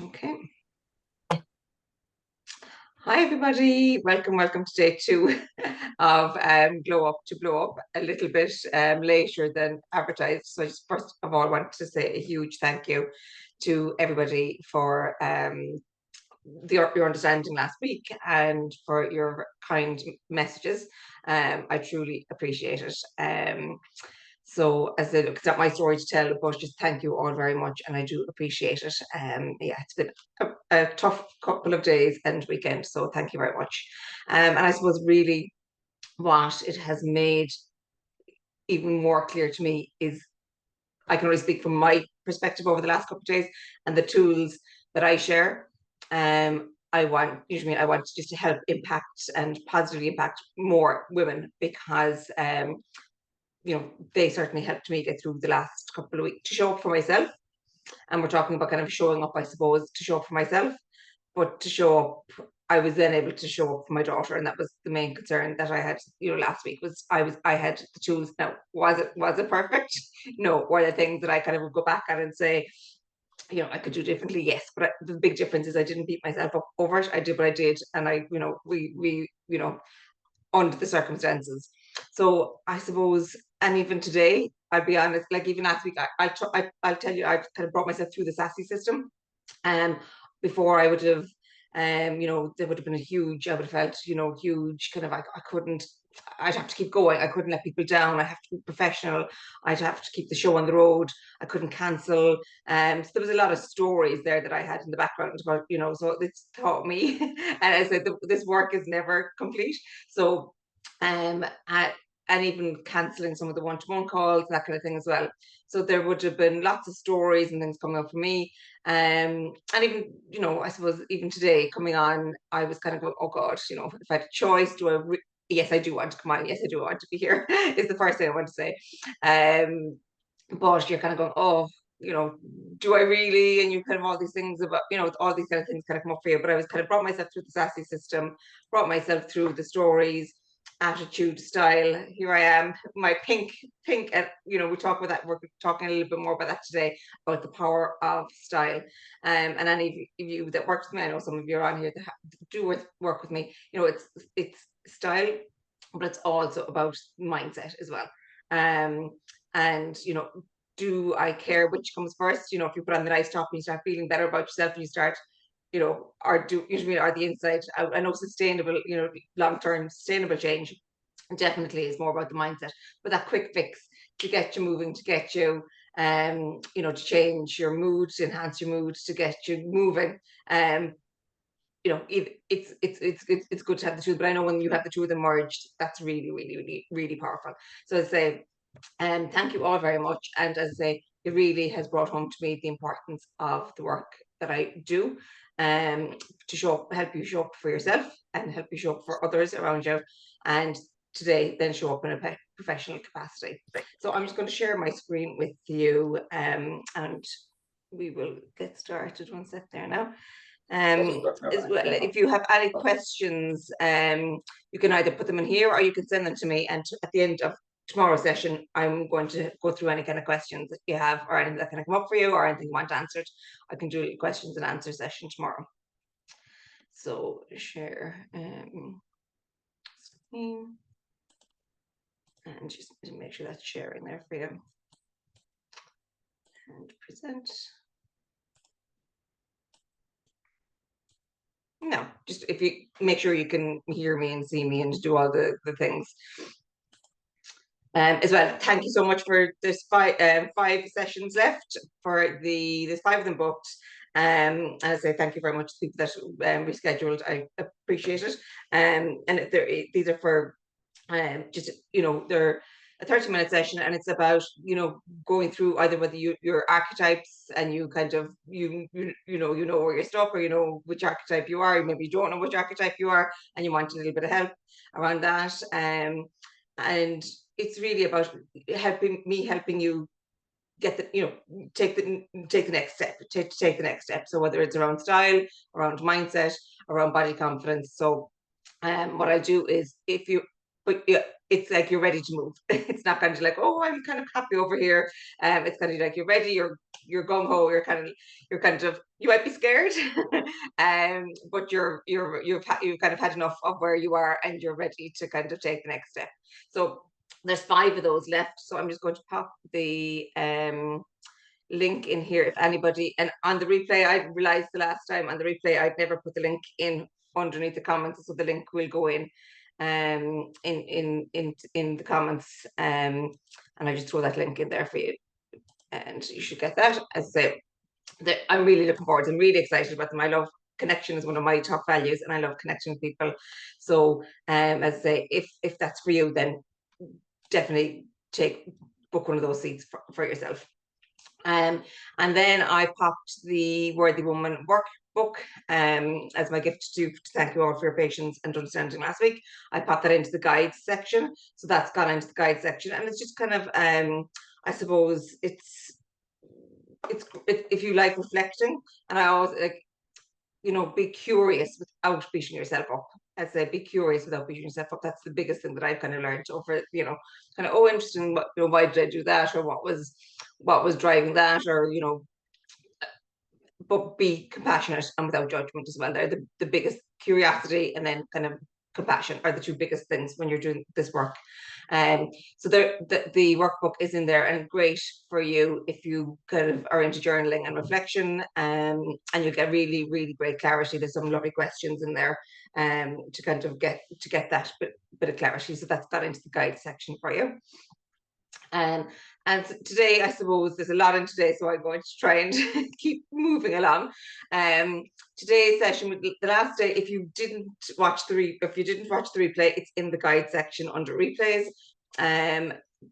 Okay. Hi, everybody. Welcome to day two of Glow Up to Blow Up, a little bit later than advertised. So I just first of all want to say a huge thank you to everybody for your understanding last week and for your kind messages. I truly appreciate it. So as I said, it's not my story to tell, but just thank you all very much, and I do appreciate it. Yeah, it's been a tough couple of days and weekend, so thank you very much. And I suppose really what it has made even more clear to me is I can only speak from my perspective over the last couple of days and the tools that I share. I want just to help impact and positively impact more women because they certainly helped me get through the last couple of weeks to show up for myself. And we're talking about kind of showing up, I suppose, to show up for myself, but to show up, I was then able to show up for my daughter, and that was the main concern that I had. Last week was I had the tools. Now, was it perfect? No. Were there things that I kind of would go back at and say, I could do differently? Yes, but the big difference is I didn't beat myself up over it. I did what I did, and we under the circumstances. So I suppose, and even today, I'll be honest, like even last week, I'll tell you, I kind of brought myself through the SASSy system. Before I would have, there would have been I would have felt, huge kind of, I couldn't, I'd have to keep going. I couldn't let people down. I have to be professional. I'd have to keep the show on the road. I couldn't cancel. So there was a lot of stories there that I had in the background about, so it's taught me. And I said, this work is never complete. So, and even cancelling some of the one-to-one calls, that kind of thing as well. So there would have been lots of stories and things coming up for me. And even, I suppose even today coming on, I was kind of going, oh God, if I had a choice, yes, I do want to come on. Yes, I do want to be here. Is the first thing I want to say. But you're kind of going, oh, do I really? And you kind of all these things about, all these kind of things kind of come up for you. But I was kind of brought myself through the SASSy system, brought myself through the stories, attitude, style. Here I am, my pink, and we talk about that. We're talking a little bit more about that today, about the power of style. And any of you that work with me, I know some of you are on here that do work with me. It's style, but it's also about mindset as well. And do I care which comes first? If you put on the nice top and you start feeling better about yourself and you start, are the inside out. I know sustainable, long-term sustainable change definitely is more about the mindset, but that quick fix to get you moving, to get you, to change your mood, to enhance your mood, to get you moving. It's good to have the two, but I know when you have the two of them merged, that's really, really, really, really powerful. So I say, thank you all very much. And as I say, it really has brought home to me the importance of the work that I do, to help you show up for yourself and help you show up for others around you. And today, then show up in a professional capacity. So I'm just going to share my screen with you, and we will get started. One sec there now. As well, if you have any questions, you can either put them in here or you can send them to me. And at the end of tomorrow's session, I'm going to go through any kind of questions that you have or anything that can come up for you or anything you want answered. I can do a questions and answer session tomorrow. So share screen and just make sure that's sharing there for you. And present. No, just if you make sure you can hear me and see me and do all the things. As well, thank you so much for there's five sessions left for there's 5 of them booked. And I say thank you very much to people that rescheduled. I appreciate it. And these are for just they're a 30-minute session, and it's about going through either whether your archetypes and you kind of you know where you're stuck, or which archetype you are. Maybe you don't know which archetype you are and you want a little bit of help around that. And it's really about helping you get take the next step, take the next step. So whether it's around style, around mindset, around body confidence. So what I do is, but yeah, it's like you're ready to move. It's not kind of like, oh, I'm kind of happy over here. It's kind of like you're ready, you're gung ho, you're kind of, you might be scared, but you've kind of had enough of where you are, and you're ready to kind of take the next step. So there's 5 of those left. So I'm just going to pop the link in here if anybody, and on the replay, I realized the last time on the replay I'd never put the link in underneath the comments, so the link will go in the comments, and I just throw that link in there for you, and you should get that. As I say, I'm really looking forward. I'm really excited about them. I love connection is one of my top values, and I love connecting with people. So as I say, if that's for you, then definitely book one of those seats for yourself. And then I popped the Worthy Woman workbook as my gift to thank you all for your patience and understanding last week. I popped that into the guides section. So that's gone into the guides section. And it's just kind of, I suppose it's if you like reflecting, and I always like, be curious without beating yourself up. I say, be curious without beating yourself up. That's the biggest thing that I've kind of learned over, kind of, interesting, why did I do that, or what was driving that, or but be compassionate and without judgment as well. They're the biggest. Curiosity and then kind of compassion are the 2 biggest things when you're doing this work. So the workbook is in there, and great for you if you kind of are into journaling and reflection, and you'll get really, really great clarity. There's some lovely questions in there to kind of get that bit of clarity. So that's got into the guide section for you. And today, I suppose there's a lot in today, so I'm going to try and keep moving along. Today's session, the last day, if you didn't watch the replay, it's in the guide section under replays.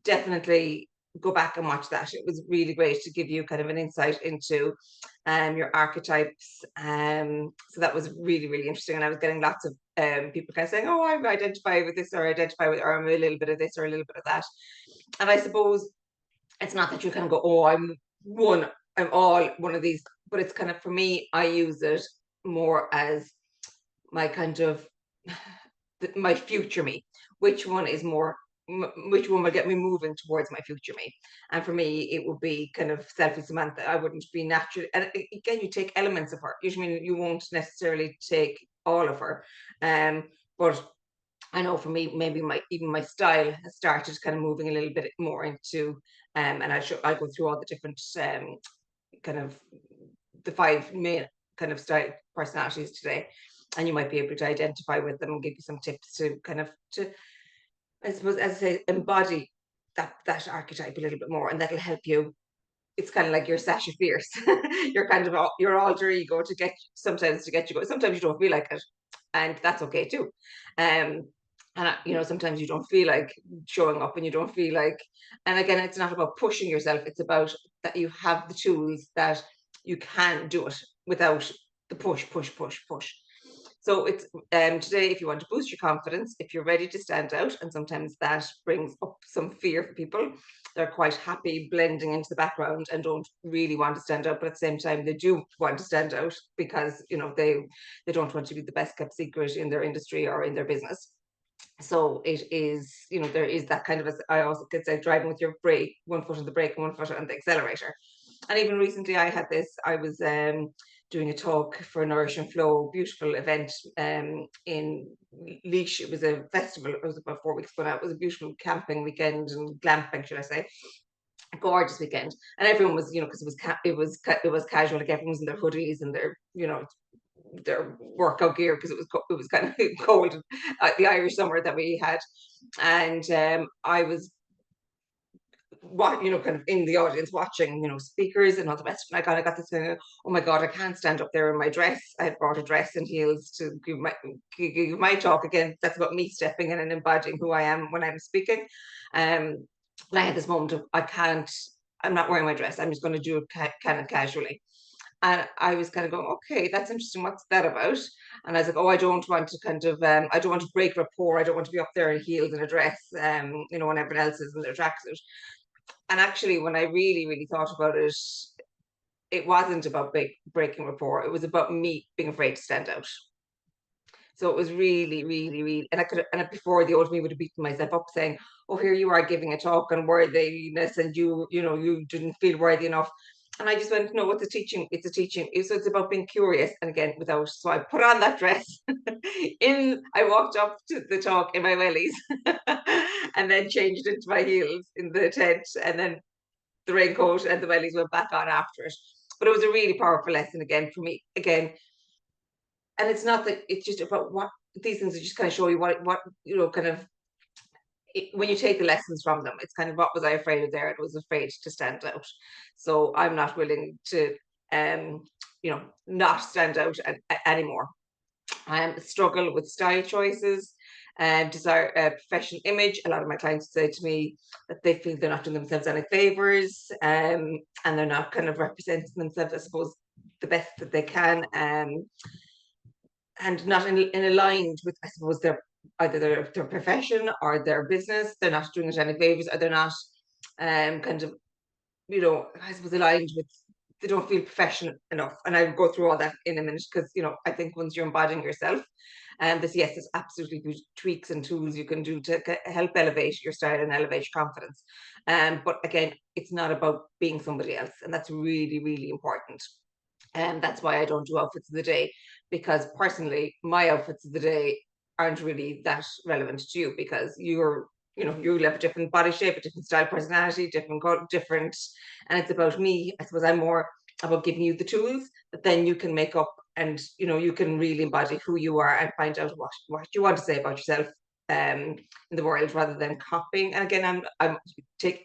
Definitely go back and watch that. It was really great to give you kind of an insight into your archetypes. So that was really, really interesting. And I was getting lots of people kind of saying, oh, I identify with this, or I'm a little bit of this or a little bit of that. And I suppose it's not that you kind of go, oh, I'm all one of these, but it's kind of, for me, I use it more as my kind of my future me. Which one will get me moving towards my future me? And for me, it would be kind of Selfie Samantha. I wouldn't be naturally, and again, you take elements of her. Usually, you won't necessarily take all of her, but I know for me, maybe my style has started kind of moving a little bit more into, and I'll go through all the different kind of the 5 main kind of style personalities today, and you might be able to identify with them and give you some tips to kind of I suppose, as I say, embody that archetype a little bit more, and that'll help you. It's kind of like your Sasha Fierce, you're kind of your alter ego to get you going. Sometimes you don't feel like it, and that's okay too. And sometimes you don't feel like showing up, and you don't feel like, and again, it's not about pushing yourself. It's about that you have the tools that you can do it without the push. So it's today, if you want to boost your confidence, if you're ready to stand out, and sometimes that brings up some fear for people. They're quite happy blending into the background and don't really want to stand out, but at the same time, they do want to stand out because they don't want to be the best kept secret in their industry or in their business. So it is, there is that kind of, I also could say, driving with your brake, one foot on the brake and one foot on the accelerator. And even recently I was doing a talk for Nourish and Flow, beautiful event in Laois. It was a festival. It was about 4 weeks ago now. It was a beautiful camping weekend and glamping, should I say. A gorgeous weekend, and everyone was, because it was casual, like everyone was in their hoodies and their workout gear, because it was kind of cold, the Irish summer that we had. And I was kind of in the audience watching, speakers and all the rest. And I kind of got this thing, oh my God, I can't stand up there in my dress. I had brought a dress and heels to give my talk. Again, that's about me stepping in and embodying who I am when I'm speaking. And I had this moment of, I'm not wearing my dress. I'm just going to do it kind of casually. And I was kind of going, okay, that's interesting. What's that about? And I was like, oh, I don't want to I don't want to break rapport. I don't want to be up there in heels and a dress, when everyone else is in their tracksuit. And actually, when I really, really thought about it, it wasn't about breaking rapport. It was about me being afraid to stand out. So it was really, really, really, and I could, and before the old me would have beaten myself up saying, "Oh, here you are giving a talk on worthiness, and you didn't feel worthy enough." And I just went, "No, it's a teaching. It's a teaching. So it's about being curious." And again, without, so I put on that dress. I walked up to the talk in my wellies, and then changed into my heels in the tent, and then the raincoat and the wellies went back on after it. But it was a really powerful lesson again for me. Again, and it's not that, it's just about what these things are, just kind of show you what kind of, when you take the lessons from them, it's kind of, what was I afraid of there? I was afraid to stand out. So I'm not willing to not stand out anymore. Struggle with style choices and desire a professional image. A lot of my clients say to me that they feel they're not doing themselves any favors, and they're not kind of representing themselves, I suppose, the best that they can, and not in aligned with, I suppose, either their profession or their business. They're not doing it any favors, or they're not kind of, I suppose, aligned with, they don't feel professional enough. And I'll go through all that in a minute, because I think once you're embodying yourself, and yes, there's absolutely good tweaks and tools you can do to help elevate your style and elevate your confidence. But again, it's not about being somebody else, and that's really, really important. And that's why I don't do outfits of the day, because personally, my outfits of the day aren't really that relevant to you, because you have a different body shape, a different style, personality, different, and it's about me. I suppose I'm more about giving you the tools that then you can make up, and you can really embody who you are and find out what you want to say about yourself in the world, rather than copying. And again, I'm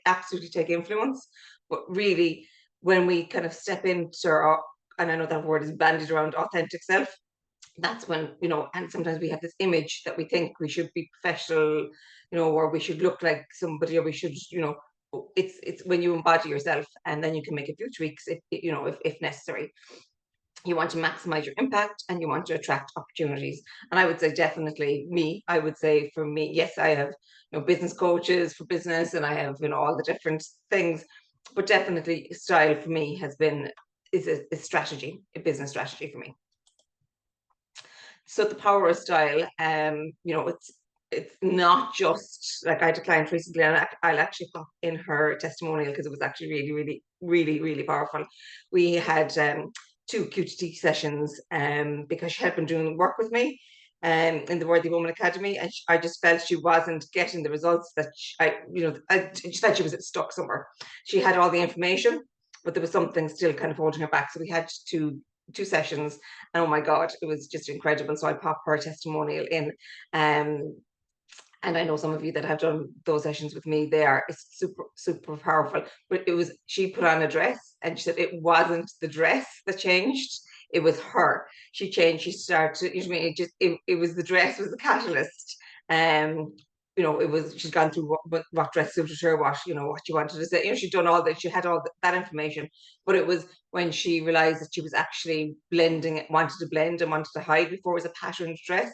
absolutely take influence, but really, when we kind of step into our, and I know that word is bandied around, authentic self, that's when, and sometimes we have this image that we think we should be professional, or we should look like somebody, or we should, it's when you embody yourself, and then you can make a few tweaks if necessary. You want to maximize your impact, and you want to attract opportunities. And I would say, definitely me, I would say for me, yes, I have business coaches for business, and I have all the different things, but definitely style for me is a strategy, a business strategy for me. So the power of style, it's not just like, I had a client recently, and I'll actually pop in her testimonial, because it was actually really, really, really, really powerful. We had two QTT sessions, because she had been doing work with me in the Worthy Woman Academy, and I just felt she wasn't getting the results that I just felt she was stuck somewhere. She had all the information, but there was something still kind of holding her back. So we had two sessions, and oh my god, it was just incredible. So I pop her testimonial in, and I know some of you that have done those sessions with me, it's super, super powerful. But she put on a dress, and she said it wasn't the dress that changed, it was her. She changed, she started, it was the dress was the catalyst. It was, she's gone through what dress suited her, what she wanted to say. She'd done all that, she had all that information. But it was when she realized that she was actually blending, wanted to blend and wanted to hide before it was a patterned dress.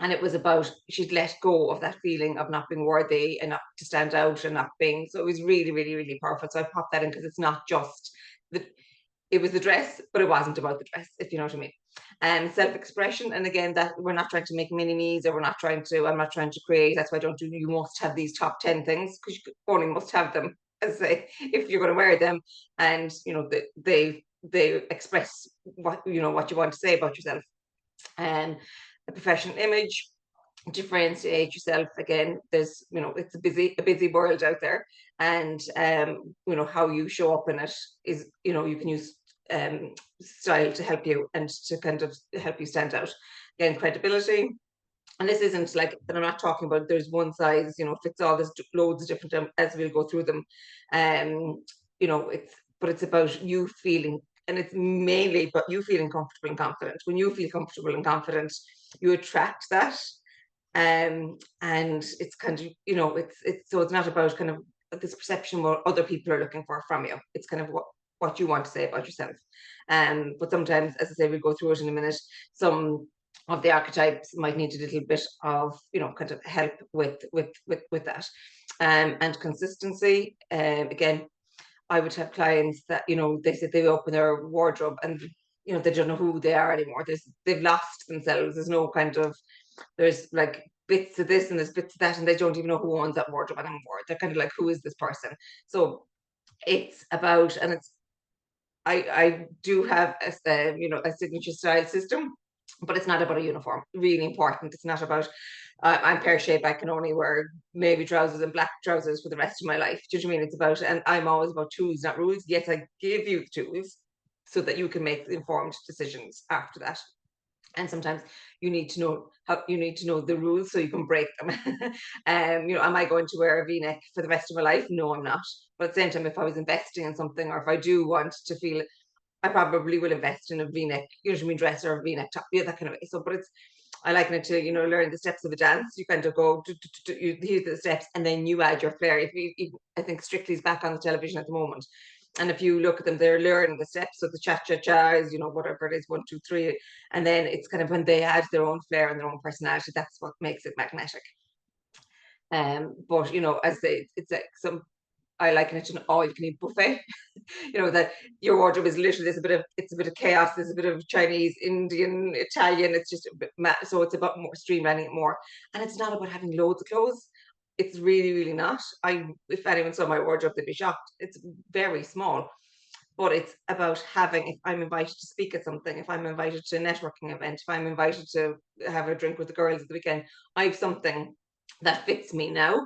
And it was about, she'd let go of that feeling of not being worthy and not to stand out and not being. So it was really, really, really powerful. So I popped that in, because it's not just it was the dress, but it wasn't about the dress, if you know what I mean. And self-expression, and again, that we're not trying to make mini-me's, or I'm not trying to create. That's why I don't do, you must have these top 10 things, because you only must have them, as I say, if you're going to wear them. And they express what you want to say about yourself. And a professional image, differentiate yourself. Again, there's it's a busy world out there, and how you show up in it is, you can use style to help you, and to kind of help you stand out. Again, credibility. And this isn't like that, I'm not talking about there's one size fits all. There's loads of different, as we'll go through them. It's about you feeling, and it's mainly about you feeling comfortable and confident. When you feel comfortable and confident, you attract that. And it's kind of, it's not about kind of this perception what other people are looking for from you. It's kind of what you want to say about yourself. But sometimes, as I say, we'll go through it in a minute, some of the archetypes might need a little bit of kind of help with that. And consistency. Again, I would have clients that they said they open their wardrobe, and they don't know who they are anymore. They've lost themselves. There's no kind of, there's like bits of this and there's bits of that, and they don't even know who owns that wardrobe anymore. They're kind of like, who is this person? So it's about, and it's, I do have a signature style system, but it's not about a uniform. Really important. It's not about I'm pear shaped. I can only wear navy trousers and black trousers for the rest of my life. Do you know what I mean? It's about, and I'm always about tools, not rules. Yes, I give you the tools so that you can make informed decisions after that. And sometimes you need to know the rules so you can break them. Am I going to wear a v-neck for the rest of my life? No, I'm not. But at the same time, if I was investing in something, or if I do want to feel, I probably will invest in a v-neck, dress or a v-neck top, yeah, that kind of way. So, but it's, I liken it to, learn the steps of a dance. You kind of go, you hear the steps, and then you add your flair. I think Strictly's back on the television at the moment, and if you look at them, they're learning the steps. So the cha-cha-cha is, whatever it is, 1, 2, 3. And then it's kind of when they add their own flair and their own personality, that's what makes it magnetic. But as it's like I liken it to an all-you-can-eat buffet. That your wardrobe is literally, it's a bit of chaos. There's a bit of Chinese, Indian, Italian. It's just a bit so it's about more streamlining it more, and it's not about having loads of clothes. It's really, really not. If anyone saw my wardrobe, they'd be shocked. It's very small, but it's about having. If I'm invited to speak at something, if I'm invited to a networking event, if I'm invited to have a drink with the girls at the weekend, I have something that fits me now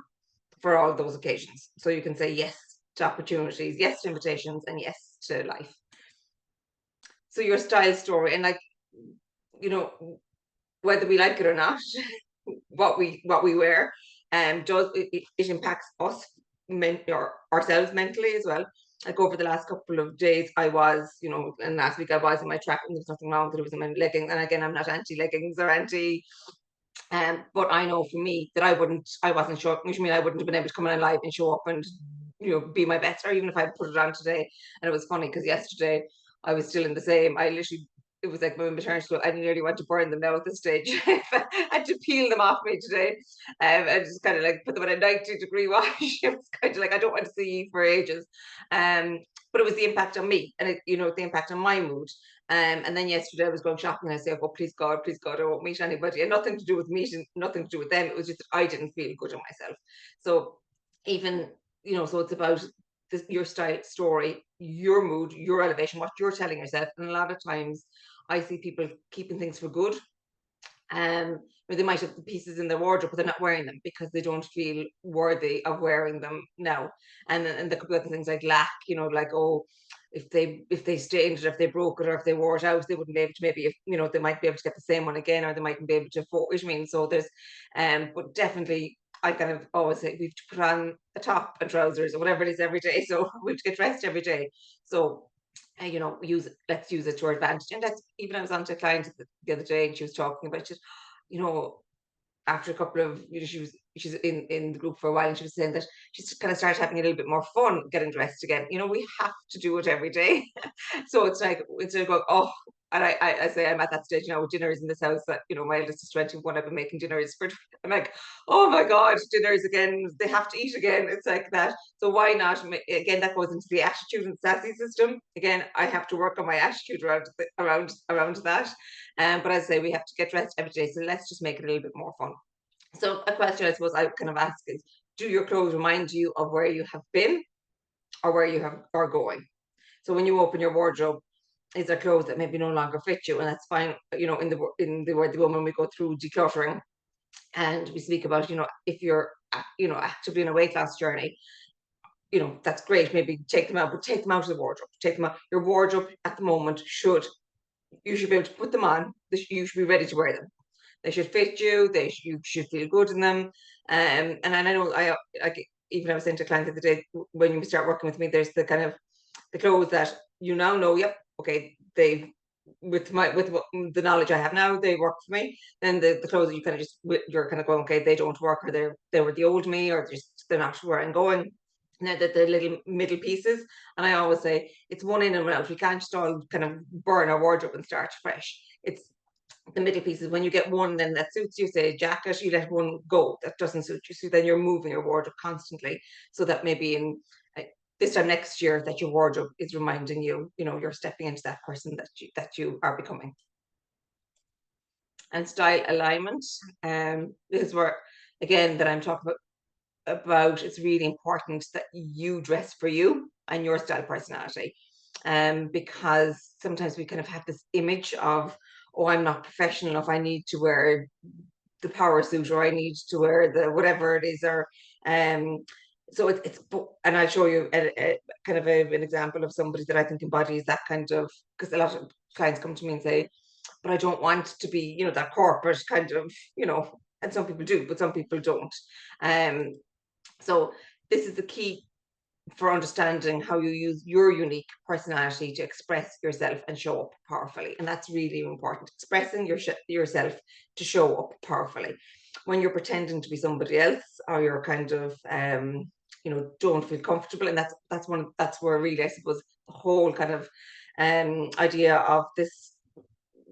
for all those occasions. So you can say yes to opportunities, yes to invitations, and yes to life. So your style story, and like, whether we like it or not, what we wear, does it impacts us, or ourselves mentally as well. Like over the last couple of days, I was, and last week I was in my track, and there's nothing wrong with it. It was in my leggings, and again, I'm not anti leggings or anti. But I know for me that I wasn't sure. Which mean I wouldn't have been able to come on live and show up and be my best, or even if I put it on today. And it was funny because yesterday I was still in the same. I literally, it was like my maternity school. I nearly want to burn them now at this stage. I had to peel them off me today, and just kind of like put them in a 90-degree wash. It was kind of like, I don't want to see you for ages. But it was the impact on me, and the impact on my mood. And then yesterday I was going shopping, and I said, "Oh, please God, I won't meet anybody." And nothing to do with meeting, nothing to do with them. It was just that I didn't feel good on myself. So even, so it's about your style story, your mood, your elevation, what you're telling yourself. And a lot of times I see people keeping things for good. Or they might have the pieces in their wardrobe, but they're not wearing them because they don't feel worthy of wearing them now. And there could be other things like lack, like, oh, if they stained it, if they broke it, or if they wore it out, they wouldn't be able to, maybe, if they might be able to get the same one again, or they mightn't be able to afford it. I mean, so there's but definitely I kind of always say we have to put on a top and trousers or whatever it is every day. So we have to get dressed every day. So let's use it to our advantage. And that's, even I was on to a client the other day, and she was talking about it, you know, after a couple of, she's in the group for a while, and she was saying that she's kind of started having a little bit more fun getting dressed again. We have to do it every day. So it's like, instead of going, oh, and I say I'm at that stage now with dinners in this house, that, my eldest is 21, I've been making dinners for, I'm like, oh my God, dinners again, they have to eat again. It's like that. So why not? Again, that goes into the attitude and sassy system. Again, I have to work on my attitude around that. But as I say, we have to get dressed every day. So let's just make it a little bit more fun. So a question I suppose I kind of ask is, do your clothes remind you of where you have been or where you are going? So when you open your wardrobe, is there clothes that maybe no longer fit you? And that's fine. In the Word the Woman, we go through decluttering, and we speak about, if you're, actively in a weight loss journey, that's great. Maybe take them out, but take them out of the wardrobe. Take them out. Your wardrobe at the moment you should be able to put them on. You should be ready to wear them. They should fit you. You should feel good in them. And I know even I was saying to clients the other day, when you start working with me, there's the kind of the clothes that you now know, yep, okay, with the knowledge I have now, they work for me. Then the clothes that you kind of you're kind of going, okay, they don't work, or they were the old me, or they're not where I'm going. Now that the little middle pieces, and I always say it's one in and one out. We can't just all kind of burn our wardrobe and start fresh. It's the middle pieces. When you get one then that suits you, say a jacket, you let one go that doesn't suit you. So then you're moving your wardrobe constantly. So that maybe in this time next year that your wardrobe is reminding you, you're stepping into that person that you are becoming. And style alignment, this is where, again, that I'm talking about it's really important that you dress for you and your style personality. Because sometimes we kind of have this image of, oh, I'm not professional enough, I need to wear the power suit, or I need to wear the whatever it is, or so it's and I'll show you a kind of an example of somebody that I think embodies that kind of, because a lot of clients come to me and say, but I don't want to be, that corporate kind of, and some people do, but some people don't. So this is the key for understanding how you use your unique personality to express yourself and show up powerfully. And that's really important, expressing yourself to show up powerfully. When you're pretending to be somebody else, or you're kind of don't feel comfortable, and that's where really, I suppose, the whole kind of idea of this,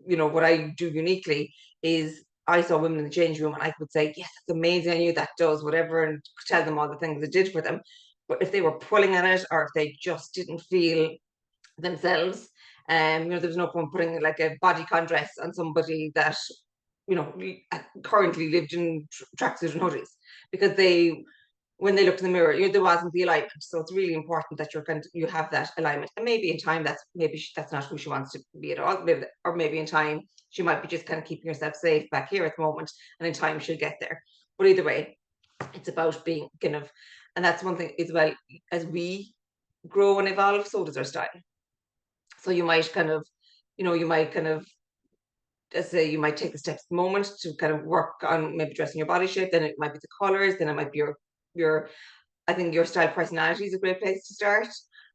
what I do uniquely is, I saw women in the change room and I could say, yes, it's amazing, I knew that does whatever, and tell them all the things it did for them. But if they were pulling at it, or if they just didn't feel themselves, there's no point putting like a bodycon dress on somebody that, currently lived in tracksuit and hoodies, because when they looked in the mirror, there wasn't the alignment. So it's really important that you have that alignment. And maybe in time, that's not who she wants to be at all. Or maybe in time, she might be just kind of keeping herself safe back here at the moment, and in time she'll get there. But either way, it's about being kind of, and that's one thing as well. As we grow and evolve, so does our style. So you might kind of, let's say you might take the steps at the moment to kind of work on maybe dressing your body shape. Then it might be the colors. Then it might be your I think your style personality is a great place to start.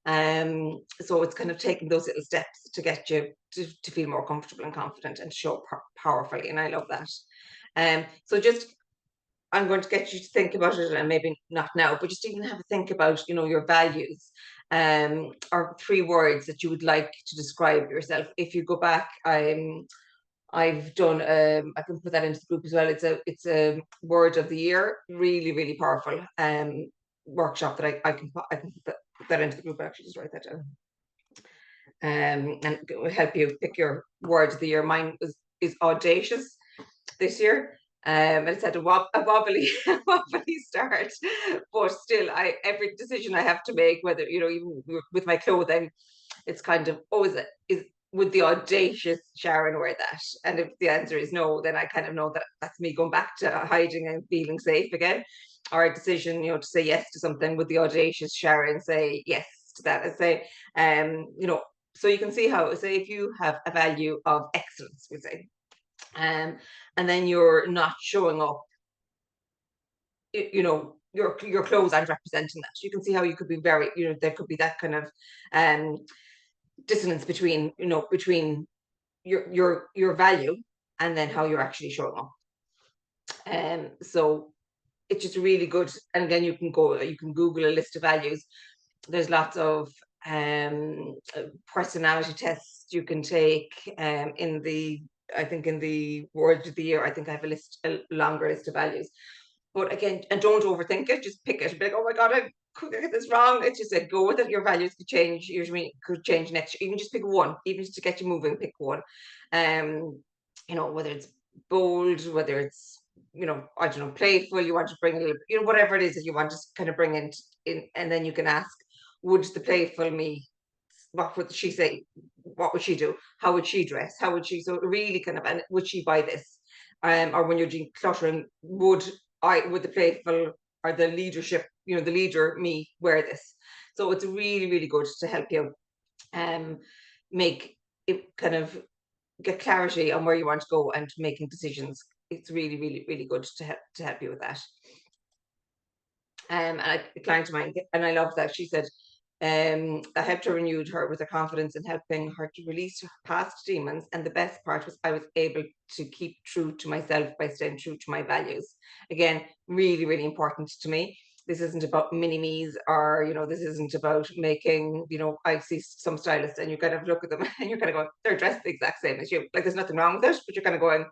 So it's kind of taking those little steps to get you to feel more comfortable and confident and show up powerfully. And I love that. So just, I'm going to get you to think about it, and maybe not now, but just even have a think about, your values, or 3 words that you would like to describe yourself. If you go back, I've done, I can put that into the group as well. It's a word of the year, really, really powerful workshop that I can put that into the group. Actually, just write that down. And it will help you pick your word of the year. Mine is audacious this year. And it's had a wobbly wobbly start, but still, every decision I have to make, whether even with my clothing, it's kind of always is, would the audacious Sharon wear that? And if the answer is no, then I kind of know that that's me going back to hiding and feeling safe again. Or a decision, to say yes to something, would the audacious Sharon say yes to that? I say, so you can see how, say, if you have a value of excellence, we say, and then you're not showing up, your clothes aren't representing that. You can see how you could be very, there could be that kind of dissonance between your value and then how you're actually showing up. So it's just really good. And again, you can Google a list of values. There's lots of personality tests you can take. I think in the word of the year, I think I have a longer list of values. But again, and don't overthink it, just pick it. Be like, oh my God, I could get this wrong. It's just go with it. Your values could change. Usually could change next year. You can just pick one, even just to get you moving, pick one. Whether it's bold, whether it's, I don't know, playful, you want to bring a little, whatever it is that you want to kind of bring in, and then you can ask, would the playful me, what would she say? What would she do? How would she dress? How would she, so really kind of, and would she buy this? Or when you're decluttering, would the playful or the leadership, the leader me wear this? So it's really, really good to help you make it kind of get clarity on where you want to go and making decisions. It's really, really, really good to help you with that. And a client of mine, and I love that, she said, I helped her, renewed her with her confidence and helping her to release her past demons. And the best part was I was able to keep true to myself by staying true to my values. Again, really, really important to me. This isn't about mini-me's, or, this isn't about making, I see some stylists and you kind of look at them and you're kind of going, they're dressed the exact same as you. Like, there's nothing wrong with it, but you're kind of going,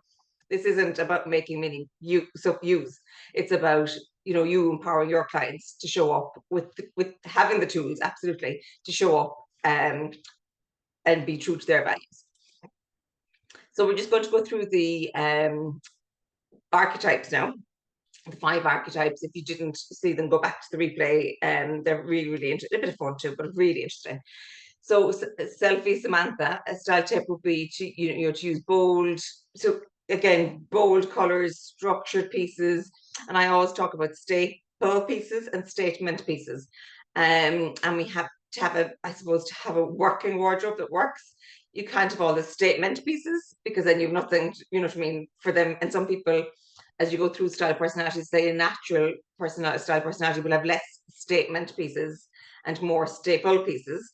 This isn't about making many views. It's about, you empowering your clients to show up with having the tools, absolutely, to show up and be true to their values. So we're just going to go through the archetypes now. The 5 archetypes. If you didn't see them, go back to the replay. They're really, really interesting. A bit of fun too, but really interesting. So Selfie Samantha, a style tip would be to to use bold. So again, bold colors, structured pieces, and I always talk about staple pieces and statement pieces. And we have to have I suppose, to have a working wardrobe that works. You can't have all the statement pieces because then you have nothing, you know what I mean, for them. And some people, as you go through style personalities, say a natural style personality will have less statement pieces and more staple pieces.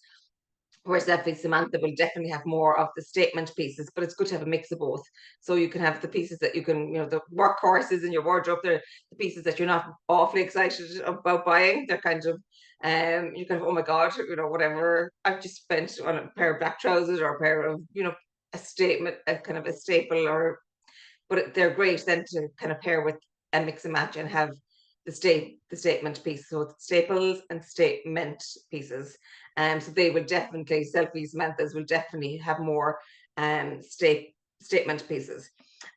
Whereas Selfie Samantha will definitely have more of the statement pieces, but it's good to have a mix of both. So you can have the pieces that you can, the workhorses in your wardrobe. They're the pieces that you're not awfully excited about buying. They're kind of, you kind of, oh my God, whatever. I've just spent on a pair of black trousers or a pair of, a statement, a kind of a staple, but they're great then to kind of pair with and mix and match and have the statement piece. So staples and statement pieces. So they would definitely, Selfie Samantha's will definitely have more statement pieces.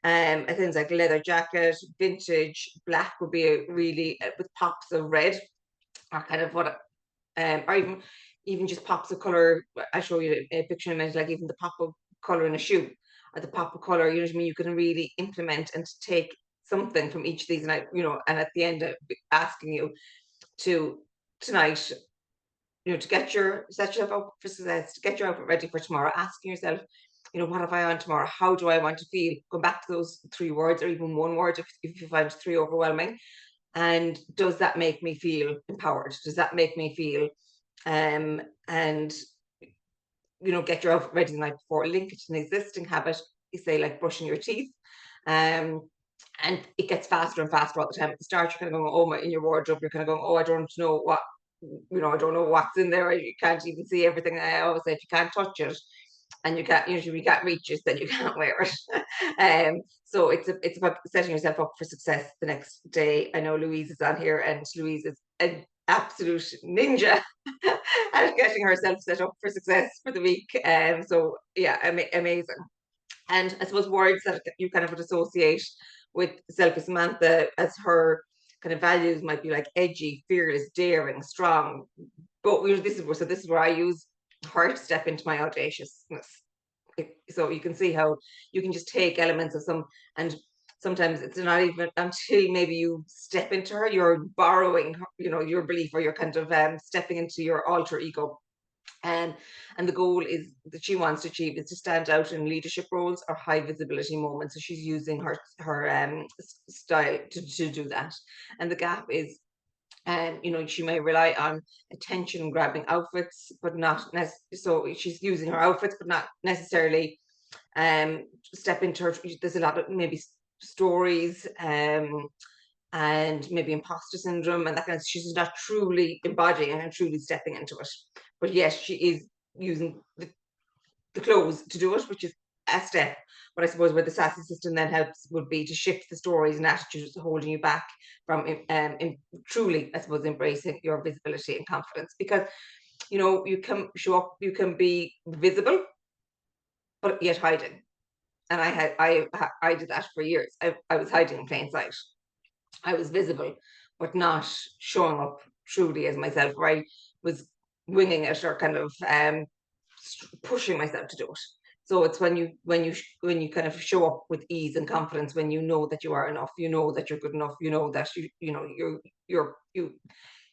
Things like leather jacket, vintage, black would be a really with pops of red, or kind of what, or even just pops of color. I show you a picture in a minute, like even the pop of color in a shoe, or the pop of color. You know what I mean? You can really implement and take something from each of these, and at the end, asking you to tonight, to set yourself up for success, to get your outfit ready for tomorrow, asking yourself, what have I on tomorrow? How do I want to feel? Go back to those 3 words, or even 1 word if you find 3 overwhelming. And does that make me feel empowered? Does that make me feel, and get your outfit ready the night before, link it to an existing habit, you say, like brushing your teeth. And it gets faster and faster all the time. At the start, you're kind of going, in your wardrobe, you're kind of going, I don't know what, I don't know what's in there. You can't even see everything. I always say, if you can't touch it, and you can't reach it, then you can't wear it. So it's about setting yourself up for success the next day. I know Louise is on here, and Louise is an absolute ninja at getting herself set up for success for the week. So yeah, amazing. And I suppose words that you kind of would associate with Selfie Samantha as her kind of values might be like edgy, fearless, daring, strong. But this is where I use her to step into my audaciousness. So you can see how you can just take elements of some, and sometimes it's not even until maybe you step into her, you're borrowing, your belief, or you're kind of stepping into your alter ego. And the goal is that she wants to achieve is to stand out in leadership roles or high visibility moments. So she's using her style to do that. And the gap is, she may rely on attention grabbing outfits, but not so she's using her outfits, but not necessarily step into her. There's a lot of maybe stories, and maybe imposter syndrome and that kind of. She's not truly embodying and truly stepping into it, but yes, she is using the clothes to do it, which is a step. But I suppose where the sassy system then helps would be to shift the stories and attitudes holding you back from truly, I suppose, embracing your visibility and confidence. Because you can show up, you can be visible, but yet hiding. And I did that for years. I was hiding in plain sight. I was visible, but not showing up truly as myself, where I was winging it, or kind of pushing myself to do it. So it's when you kind of show up with ease and confidence, when you know that you are enough, you know that you're good enough, you know that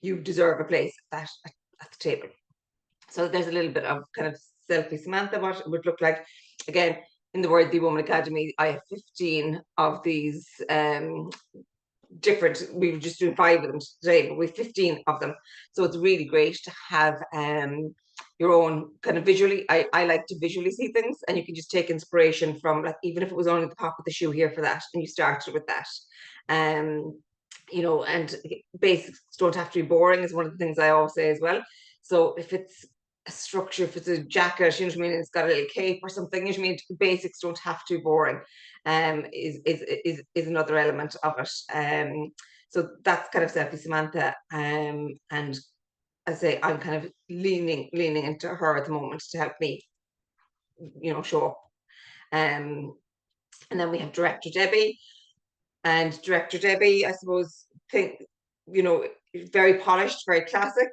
you deserve a place at the table. So there's a little bit of kind of Selfie Samantha, what it would look like. Again, in the Worthy Woman Academy, I have 15 of these different. We were just doing 5 of them today, but we have 15 of them. So it's really great to have your own kind of visually. I like to visually see things, and you can just take inspiration from, like, even if it was only the pop of the shoe here for that, and you started with that. And basics don't have to be boring, is one of the things I always say as well. So if it's a structure. If it's a jacket, you know what I mean, it's got a little cape or something, you know what I mean, the basics don't have to be boring. Is another element of it. So that's kind of Selfie Samantha. And I say I'm kind of leaning into her at the moment to help me, you know, show up. And then we have Director Debbie. And Director Debbie, I suppose, think, you know, very polished, very classic.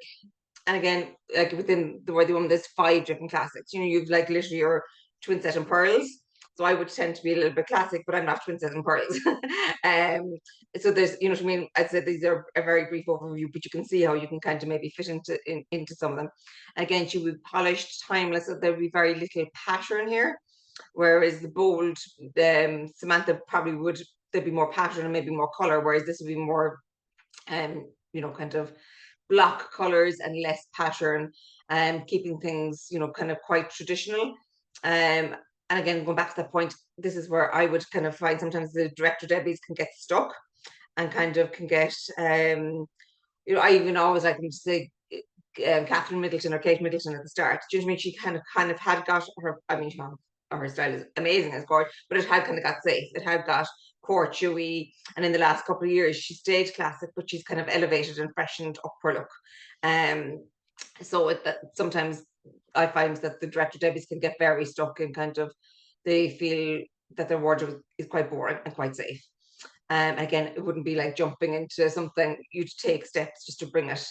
And again, like within the Worthy Woman, there's 5 different classics. You know, you've like literally your twin set and pearls. So I would tend to be a little bit classic, but I'm not twin set and pearls. So there's, you know what I mean? I'd say these are a very brief overview, but you can see how you can kind of maybe fit into some of them. Again, she would be polished, timeless. So there'd be very little pattern here. Whereas the bold, Samantha probably would, there'd be more pattern and maybe more color, whereas this would be more, you know, kind of block colors and less pattern, keeping things, you know, kind of quite traditional. And again, going back to that point, this is where I would kind of find sometimes the Director Debbies can get stuck and kind of can get, you know, I even always like them to say Catherine Middleton or Kate Middleton at the start. Do you know what I mean? She kind of had got her, I mean, her style is amazing as court, but it had kind of got safe. It had got court chewy, and in the last couple of years she stayed classic, but she's kind of elevated and freshened up her look. So that sometimes I find that the Director Debbies can get very stuck and kind of they feel that their wardrobe is quite boring and quite safe. Again, it wouldn't be like jumping into something. You'd take steps just to bring it.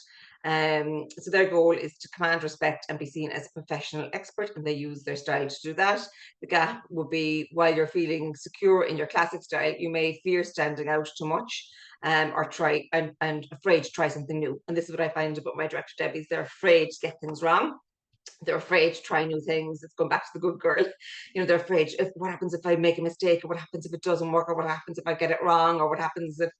So their goal is to command respect and be seen as a professional expert, and they use their style to do that. The gap would be while you're feeling secure in your classic style, you may fear standing out too much, or try and afraid to try something new. And this is what I find about my Director Debbies: they're afraid to get things wrong. They're afraid to try new things. It's going back to the good girl. You know, they're afraid what happens if I make a mistake, or what happens if it doesn't work, or what happens if I get it wrong, or what happens if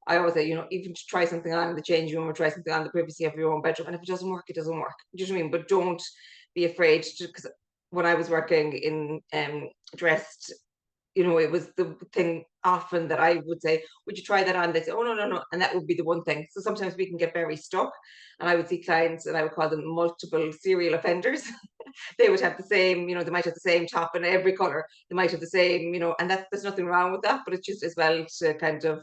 I always say, you know, even to try something on in the change room or try something on in the privacy of your own bedroom. And if it doesn't work, it doesn't work. Do you know what I mean? But don't be afraid to, because when I was working in dressed, you know, it was the thing often that I would say, would you try that on? They'd say, oh, no, no, no. And that would be the one thing. So sometimes we can get very stuck. And I would see clients, and I would call them multiple serial offenders. They would have the same, you know, they might have the same top in every color. They might have the same, you know, and there's nothing wrong with that, but it's just as well to kind of,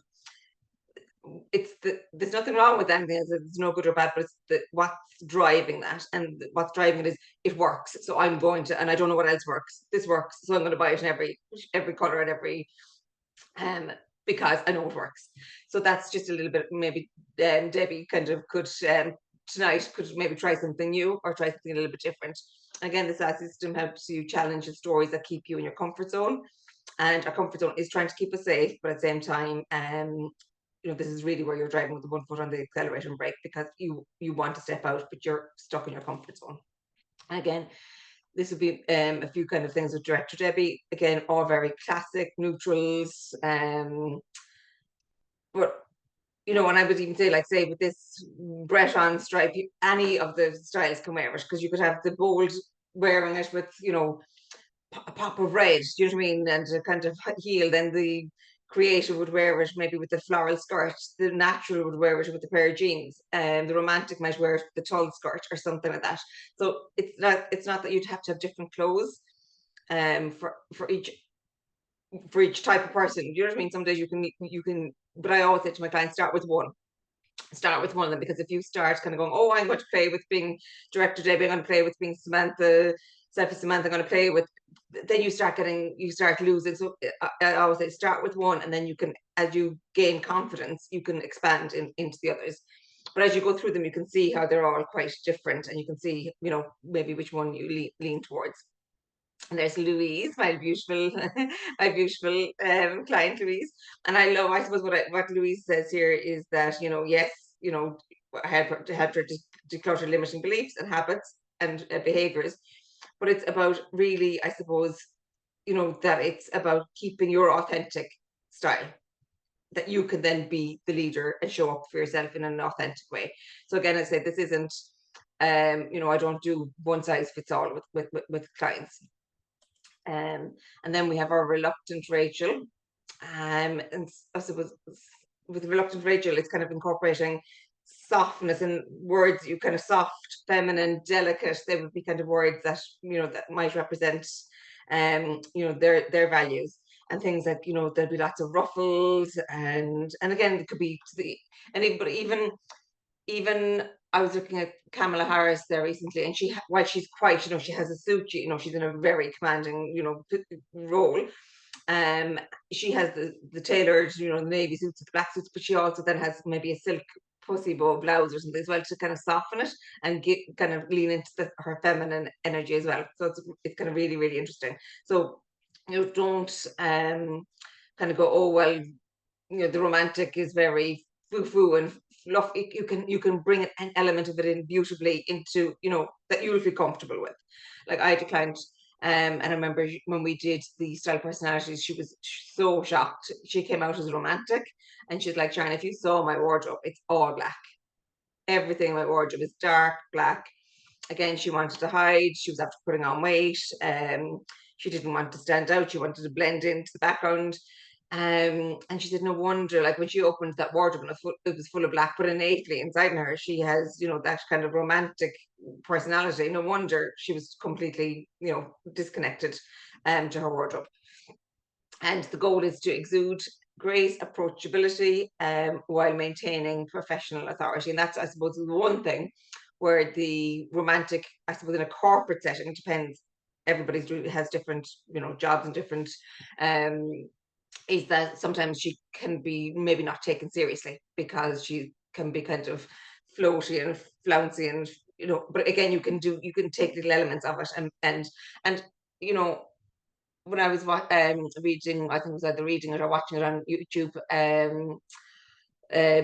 there's nothing wrong with anything. It's no good or bad, but it's what's driving that, and what's driving it is it works. So I'm going to, and I don't know what else works. This works, so I'm going to buy it in every color and every, because I know it works. So that's just a little bit. Maybe Debbie kind of could tonight could maybe try something new or try something a little bit different. Again, the SAS system helps you challenge the stories that keep you in your comfort zone, and our comfort zone is trying to keep us safe, but at the same time, you know, this is really where you're driving with the 1 foot on the accelerator and brake, because you want to step out, but you're stuck in your comfort zone. And again, this would be a few kind of things with Director Debbie. Again, all very classic neutrals. But you know, and I would even say, like, say with this Breton stripe, any of the styles can wear it, because you could have the bold wearing it with, you know, a pop of red, do you know what I mean, and a kind of heel. Then the creative would wear it maybe with the floral skirt. The natural would wear it with a pair of jeans, and the romantic might wear it with the tall skirt or something like that. So it's not that you'd have to have different clothes for each type of person. Do you know what I mean? Some days you can, but I always say to my clients, start with one of them, because if you start kind of going, oh, I'm going to play with being Director Debbie, I'm going to play with being Samantha, Selfie Samantha, I'm going to play with, then you start losing. So I always say start with one, and then you can, as you gain confidence, you can expand into the others. But as you go through them, you can see how they're all quite different, and you can see, you know, maybe which one you lean towards. And there's Louise, my beautiful, my beautiful client Louise. And I suppose what Louise says here is that, you know, yes, you know, help her to declutter limiting beliefs and habits and behaviors, but it's about really, I suppose, you know, that it's about keeping your authentic style, that you can then be the leader and show up for yourself in an authentic way. So again, I say this isn't, you know, I don't do one size fits all with clients. And then we have our reluctant Rachel. And I suppose with reluctant Rachel, it's kind of incorporating softness and words, you kind of soft, feminine, delicate, they would be kind of words that, that might represent, their values. And things like, there'll be lots of ruffles, and again, it could be to the, and but even I was looking at Kamala Harris there recently, and while she's quite, she has a suit, she's in a very commanding, role. Um, she has the tailored, the navy suits, the black suits, but she also then has maybe a silk pussy bow blouse or something as well to kind of soften it and kind of lean into her feminine energy as well. So it's kind of really, really interesting. So don't kind of go, oh well, the romantic is very foo-foo and fluffy. You can bring an element of it in beautifully into, that you'll feel comfortable with. Like I declined, and I remember when we did the style personalities, she was so shocked. She came out as romantic, and she's like, Sharon, if you saw my wardrobe, it's all black. Everything in my wardrobe is dark black. Again, she wanted to hide. She was after putting on weight. She didn't want to stand out. She wanted to blend into the background. And she said, no wonder, like when she opened that wardrobe, and it was full of black, but innately inside her, she has, that kind of romantic personality. No wonder she was completely, disconnected to her wardrobe. And the goal is to exude grace, approachability, while maintaining professional authority. And that's, I suppose, the one thing where the romantic, I suppose, in a corporate setting, it depends. Everybody has different, jobs and different, is that sometimes she can be maybe not taken seriously because she can be kind of floaty and flouncy and, but again, you can take little elements of it, and when I was reading, I think it was either reading it or watching it on YouTube,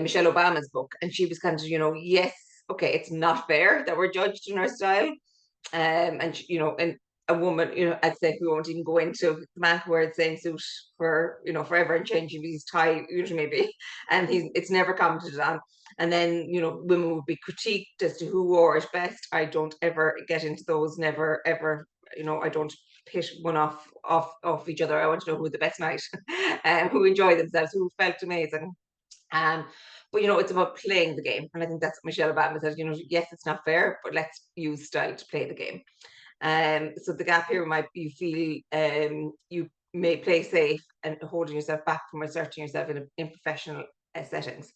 Michelle Obama's book, and she was kind of, yes, okay, it's not fair that we're judged in our style, and and a woman, I'd say we won't even go into the man who wears the same suit for, forever and changing his tie, usually maybe, and it's never commented on. And then, women would be critiqued as to who wore it best. I don't ever get into those, never, ever, I don't pit one off each other. I want to know who the best night, and who enjoyed themselves, who felt amazing. Um, but it's about playing the game, and I think that's what Michelle Obama said. Yes, it's not fair, but let's use style to play the game. So the gap here might be, you feel you may play safe and holding yourself back from asserting yourself in professional settings.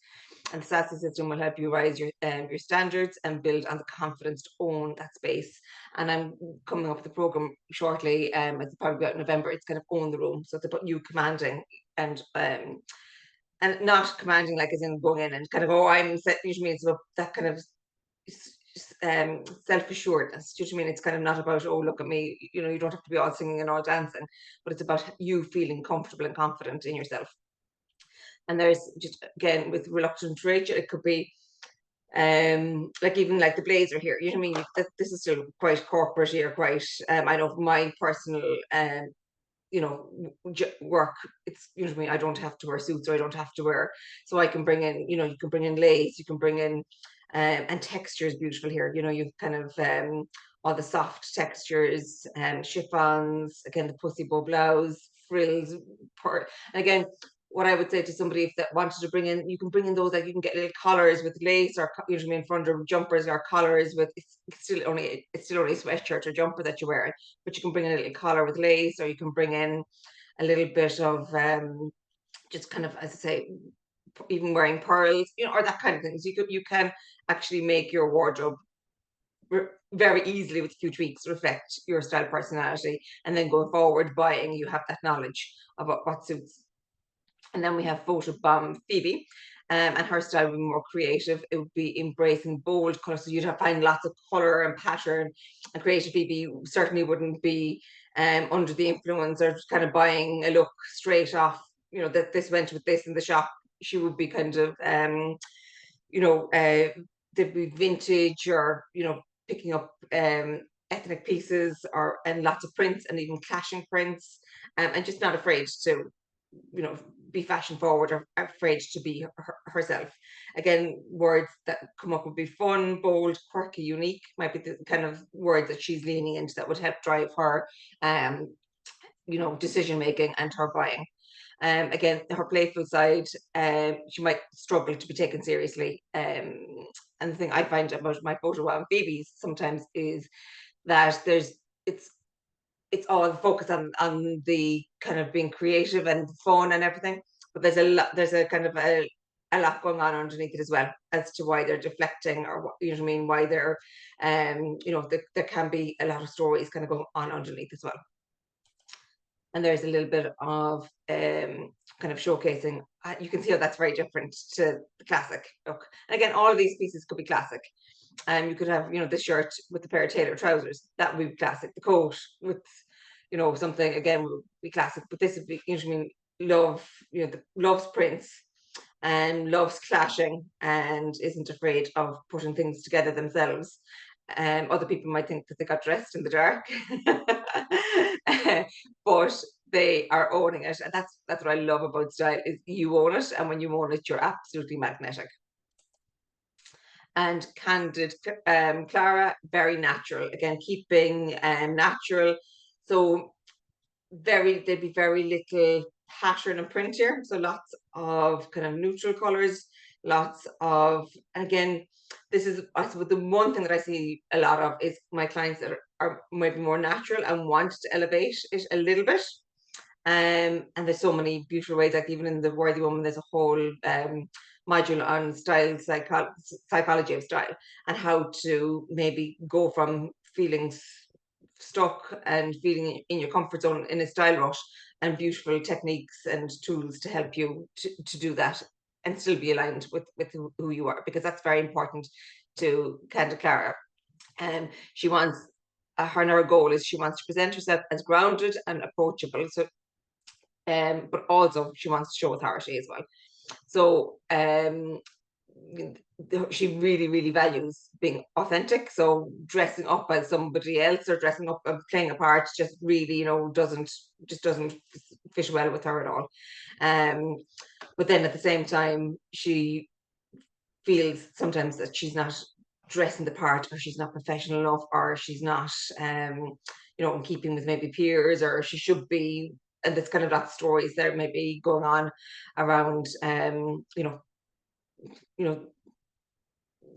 And the SASE system will help you rise your standards and build on the confidence to own that space. And I'm coming up with a program shortly, it's probably about November. It's kind of own the room. So it's about you commanding and not commanding like as in going in and kind of, oh, I'm set, usually it's about that kind of self-assuredness. Do you know what I mean? It's kind of not about, oh, look at me, you don't have to be all singing and all dancing, but it's about you feeling comfortable and confident in yourself. And there's just, again, with reluctant Rachel, it could be like even like the blazer here, you know what I mean? This is still quite corporate here, quite I know my personal work, it's, what I mean, I don't have to wear suits, or I don't have to wear, so I can bring in, you can bring in lace, you can bring in and texture is beautiful here. You've kind of all the soft textures, chiffons, again the pussy bow blouse, frills, and again, what I would say to somebody if that wanted to bring in, you can bring in those, like you can get little collars with lace, or usually in front of jumpers, or collars with, it's still only a sweatshirt or jumper that you're wearing, but you can bring in a little collar with lace, or you can bring in a little bit of just kind of, as I say, even wearing pearls, or that kind of thing. So you can actually make your wardrobe very easily with a few tweaks reflect your style personality, and then going forward buying, you have that knowledge about what suits. And then we have Photobomb Phoebe, and her style would be more creative. It would be embracing bold colors, so you'd have find lots of color and pattern. And creative Phoebe certainly wouldn't be under the influence or kind of buying a look straight off, that this went with this in the shop. She would be kind of there'd be vintage, or picking up ethnic pieces, and lots of prints, and even clashing prints, and just not afraid to be fashion forward, or afraid to be herself. Again, words that come up would be fun, bold, quirky, unique, might be the kind of words that she's leaning into that would help drive her decision making and her buying. Again, her playful side, she might struggle to be taken seriously. and the thing I find about my photo and Phoebe's sometimes is that it's all focused on the kind of being creative and fun and everything, but there's a kind of a lot going on underneath it as well as to why they're deflecting, or what, you know what I mean, why they're there can be a lot of stories kind of going on underneath as well. And there's a little bit of kind of showcasing. You can see how that's very different to the classic look. And again, all of these pieces could be classic. You could have, the shirt with the pair of tailored trousers. That would be classic. The coat with, something again would be classic. But this would be, I mean, love, loves prints and loves clashing and isn't afraid of putting things together themselves. Other people might think that they got dressed in the dark, but they are owning it, and that's what I love about style, is you own it, and when you own it, you're absolutely magnetic. And Candid Clara, very natural, again keeping natural, so there'd be very little pattern and print here, so lots of kind of neutral colors, lots of, and again, this is, I suppose, the one thing that I see a lot of is my clients that are maybe more natural and want to elevate it a little bit. And there's so many beautiful ways, like even in the Worthy Woman, there's a whole module on style, psychology of style, and how to maybe go from feeling stuck and feeling in your comfort zone in a style rush, and beautiful techniques and tools to help you to do that and still be aligned with who you are, because that's very important to Candid Clara. And she wants, her goal is she wants to present herself as grounded and approachable. So but also she wants to show authority as well. So she really, really values being authentic. So dressing up as somebody else or dressing up and playing a part just really, doesn't fit well with her at all. But then at the same time, she feels sometimes that she's not dressing the part, or she's not professional enough, or she's not in keeping with maybe peers, or she should be. And there's kind of lots of stories that may be going on around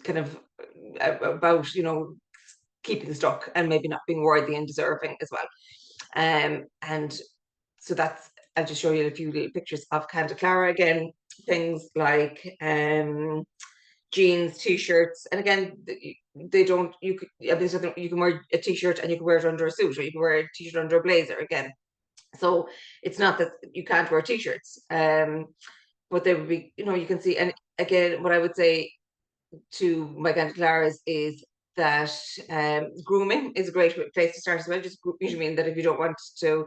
kind of about keeping stuck and maybe not being worthy and deserving as well. And so that's, I'll just show you a few little pictures of Candid Clara again. Things like jeans, t-shirts, and again, they don't. You can wear a t-shirt and you can wear it under a suit, or you can wear a t-shirt under a blazer. Again, so it's not that you can't wear t-shirts, but they would be, you can see. And again, what I would say to my Candid Claras is that grooming is a great place to start as well. Just usually mean that if you don't want to,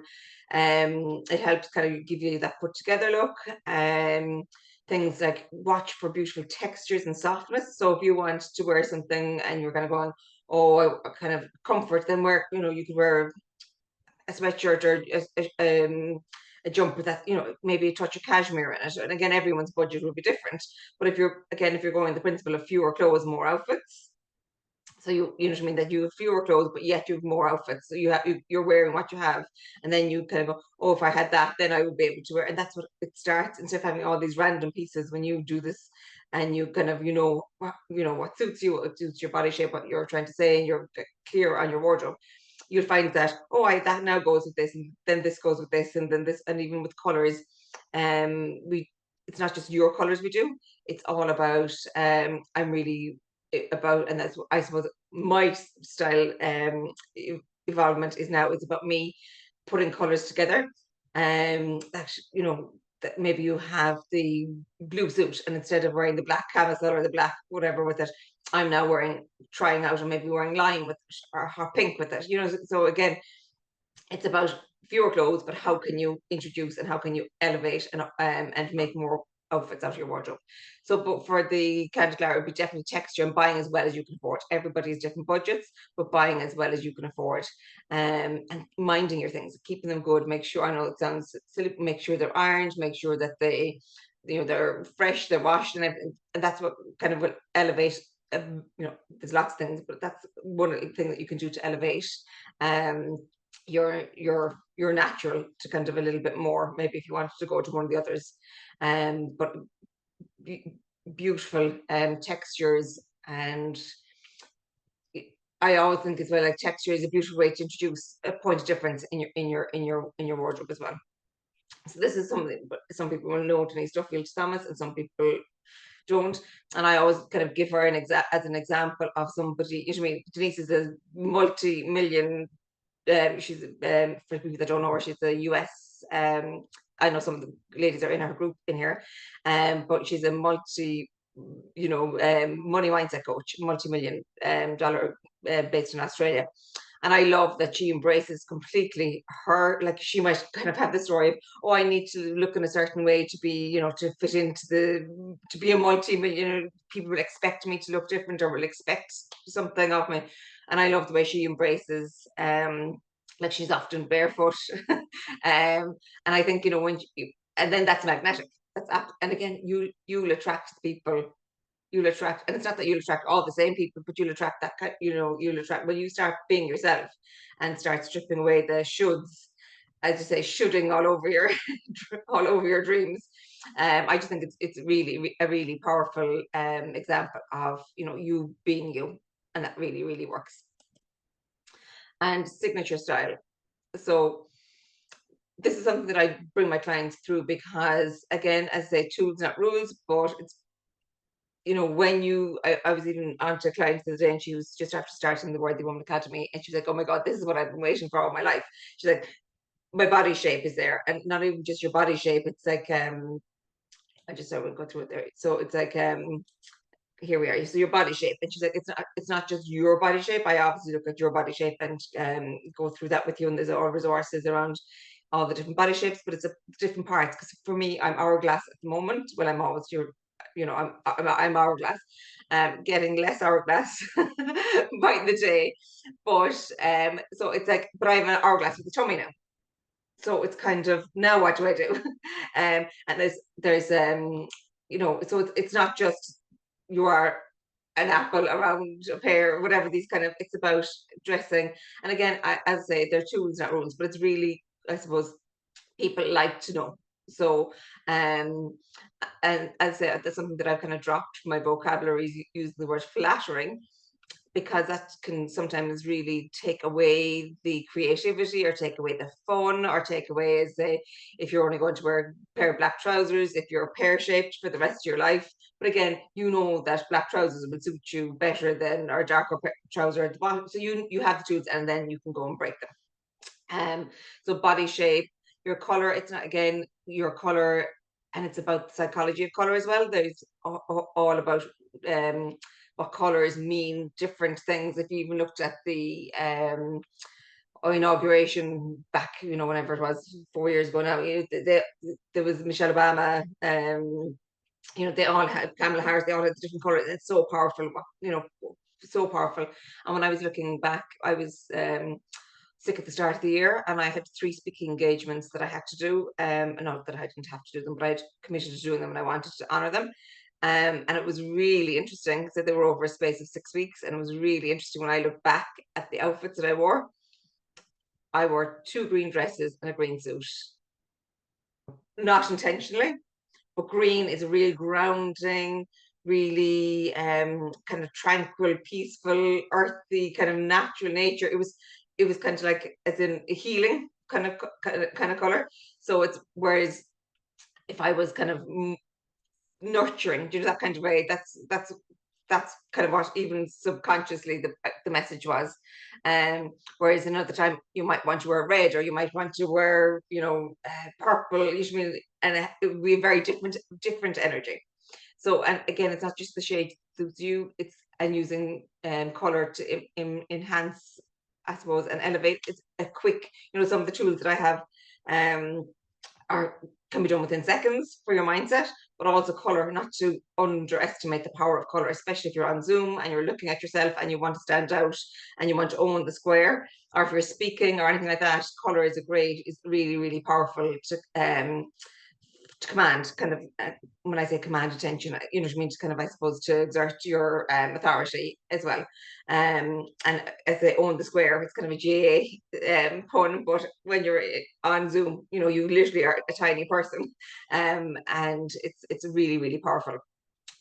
it helps kind of give you that put together look. Things like watch for beautiful textures and softness. So if you want to wear something and you're kind of going, oh, kind of comfort, then you could wear a sweatshirt or a jumper that, maybe a touch of cashmere in it. And again, everyone's budget will be different. But if you're going the principle of fewer clothes, more outfits. So you know what I mean, that you have fewer clothes, but yet you have more outfits. So you're wearing what you have, and then you kind of go, oh, if I had that, then I would be able to wear. And that's what it starts, instead of having all these random pieces. When you do this, and you kind of what suits you, what suits your body shape, what you're trying to say, and you're clear on your wardrobe, you'll find that, oh, that now goes with this, and then this goes with this, and then this, and even with colors, it's not just your colors we do. It's all about I'm really about, and that's what I suppose my style evolvement is now. It's about me putting colors together, that that maybe you have the blue suit, and instead of wearing the black camisole or the black whatever with it, I'm now trying out, and maybe wearing lime with it, or hot pink with it. So again, it's about fewer clothes, but how can you introduce and how can you elevate and make more outfits out of your wardrobe. So, but for the Candid Clara, it would be definitely texture and buying as well as you can afford. Everybody's different budgets, but buying as well as you can afford, and minding your things, keeping them good. Make sure, I know it sounds silly, make sure they're ironed, make sure that they're fresh, they're washed, and everything. And that's what kind of will elevate. There's lots of things, but that's one thing that you can do to elevate your natural to kind of a little bit more, maybe if you wanted to go to one of the others. But beautiful textures And I always think as well, like texture is a beautiful way to introduce a point of difference in your wardrobe as well. So this is something, but some people will know Denise Duffield Thomas, and some people don't. And I always kind of give her as an example of somebody. You know what I mean? Denise is a multi-million. She's for people that don't know her, she's a US. I know some of the ladies are in her group in here, but she's a money mindset coach, multi-million dollar based in Australia. And I love that she embraces completely her, like she might kind of have the story of, oh, I need to look in a certain way to be, to fit to be a multi-million, people will expect me to look different or will expect something of me. And I love the way she embraces, like she's often barefoot. And I think, and then that's magnetic. And again, you'll attract people, and it's not that you'll attract all the same people, but you'll attract you'll attract when you start being yourself and start stripping away the shoulds, as you say, shoulding all over your all over your dreams. I just think it's really a really powerful example of you being you, and that really really works. And signature style. So this is something that I bring my clients through because, again, as I say, tools not rules, but it's when I was even on to clients the other day, and she was just after starting the Worthy Woman Academy, and she's like, oh my God, this is what I've been waiting for all my life. She's like, my body shape is there, and not even just your body shape. It's like I will go through it there. So it's like here we are. So your body shape, and she's like, it's not just your body shape. I obviously look at your body shape and go through that with you, and there's all resources around all the different body shapes, but it's different parts. Because for me, I'm hourglass at the moment. Well, I'm always I'm hourglass, getting less hourglass by the day. But so it's like, but I have an hourglass with a tummy now. So it's kind of, now what do I do? And there's so it's not just you are an apple around a pear, whatever, these kind of, it's about dressing. And again, as I say, they're tools, not rules, but it's really, I suppose, people like to know. So, and as I say, that's something that I've kind of dropped from my vocabulary, is using the word flattering, because that can sometimes really take away the creativity, or take away the fun, or take away, as say, if you're only going to wear a pair of black trousers, if you're pear-shaped for the rest of your life. But again, that black trousers will suit you better than, or darker trouser at the bottom. So you have the tools, and then you can go and break them. So body shape, your color, it's not, again, your color, and it's about the psychology of color as well. There's all about what colors mean different things. If you even looked at the inauguration back, whenever it was, 4 years ago now, there was Michelle Obama, they all had Kamala Harris, they all had different colors. It's so powerful, so powerful. And when I was looking back, I was sick at the start of the year, and I had 3 speaking engagements that I had to do. Not that I didn't have to do them, but I'd committed to doing them, and I wanted to honor them. And it was really interesting. So they were over a space of 6 weeks, and it was really interesting when I look back at the outfits that I wore. I wore 2 green dresses and a green suit, not intentionally, but green is a real grounding, really kind of tranquil, peaceful, earthy, kind of natural nature. It was kind of like, as in a healing kind of color. So it's, whereas if I was kind of nurturing, that kind of way, that's kind of what even subconsciously the message was. Whereas another time you might want to wear red, or you might want to wear purple, usually, and it would be a very different energy. So, and again, it's not just the shade suits you, it's, and using color to enhance, I suppose, and elevate. It's a quick, some of the tools that I have can be done within seconds for your mindset, but also color, not to underestimate the power of color, especially if you're on Zoom and you're looking at yourself and you want to stand out and you want to own the square, or if you're speaking or anything like that. Color is really really powerful to command, kind of, when I say command attention, you know what I mean, to kind of, I suppose, to exert your authority as well. And as they own the square, it's kind of a GA pun, but when you're on Zoom, you literally are a tiny person, and it's really really powerful.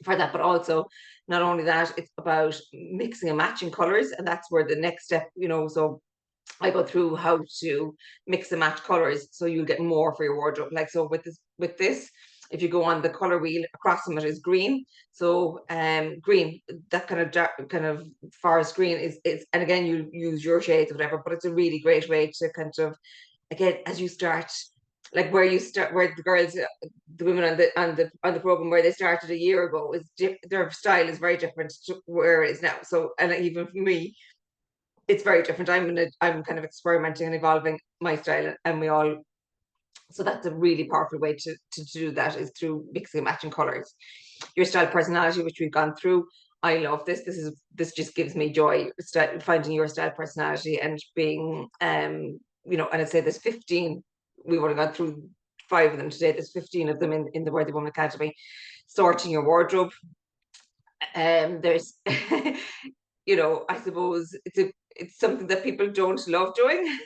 for that. But also, not only that, it's about mixing and matching colors, and that's where the next step, so I go through how to mix and match colors so you'll get more for your wardrobe. Like, so with this, if you go on the color wheel, across from it is green. So green, that kind of dark, kind of forest green is, and again, you use your shades or whatever, but it's a really great way to kind of, again, as you start, like where you start, where the girls, the women on the program, where they started a year ago, their style is very different to where it is now. So, and even for me, it's very different. I'm kind of experimenting and evolving my style, and we all. So that's a really powerful way to do that, is through mixing and matching colors. Your style personality, which we've gone through. I love this. This just gives me joy. Finding your style personality and being, and I'd say there's 15. We've only gone through 5 of them today. There's 15 of them in the Worthy Woman Academy. Sorting your wardrobe. There's I suppose it's something that people don't love doing.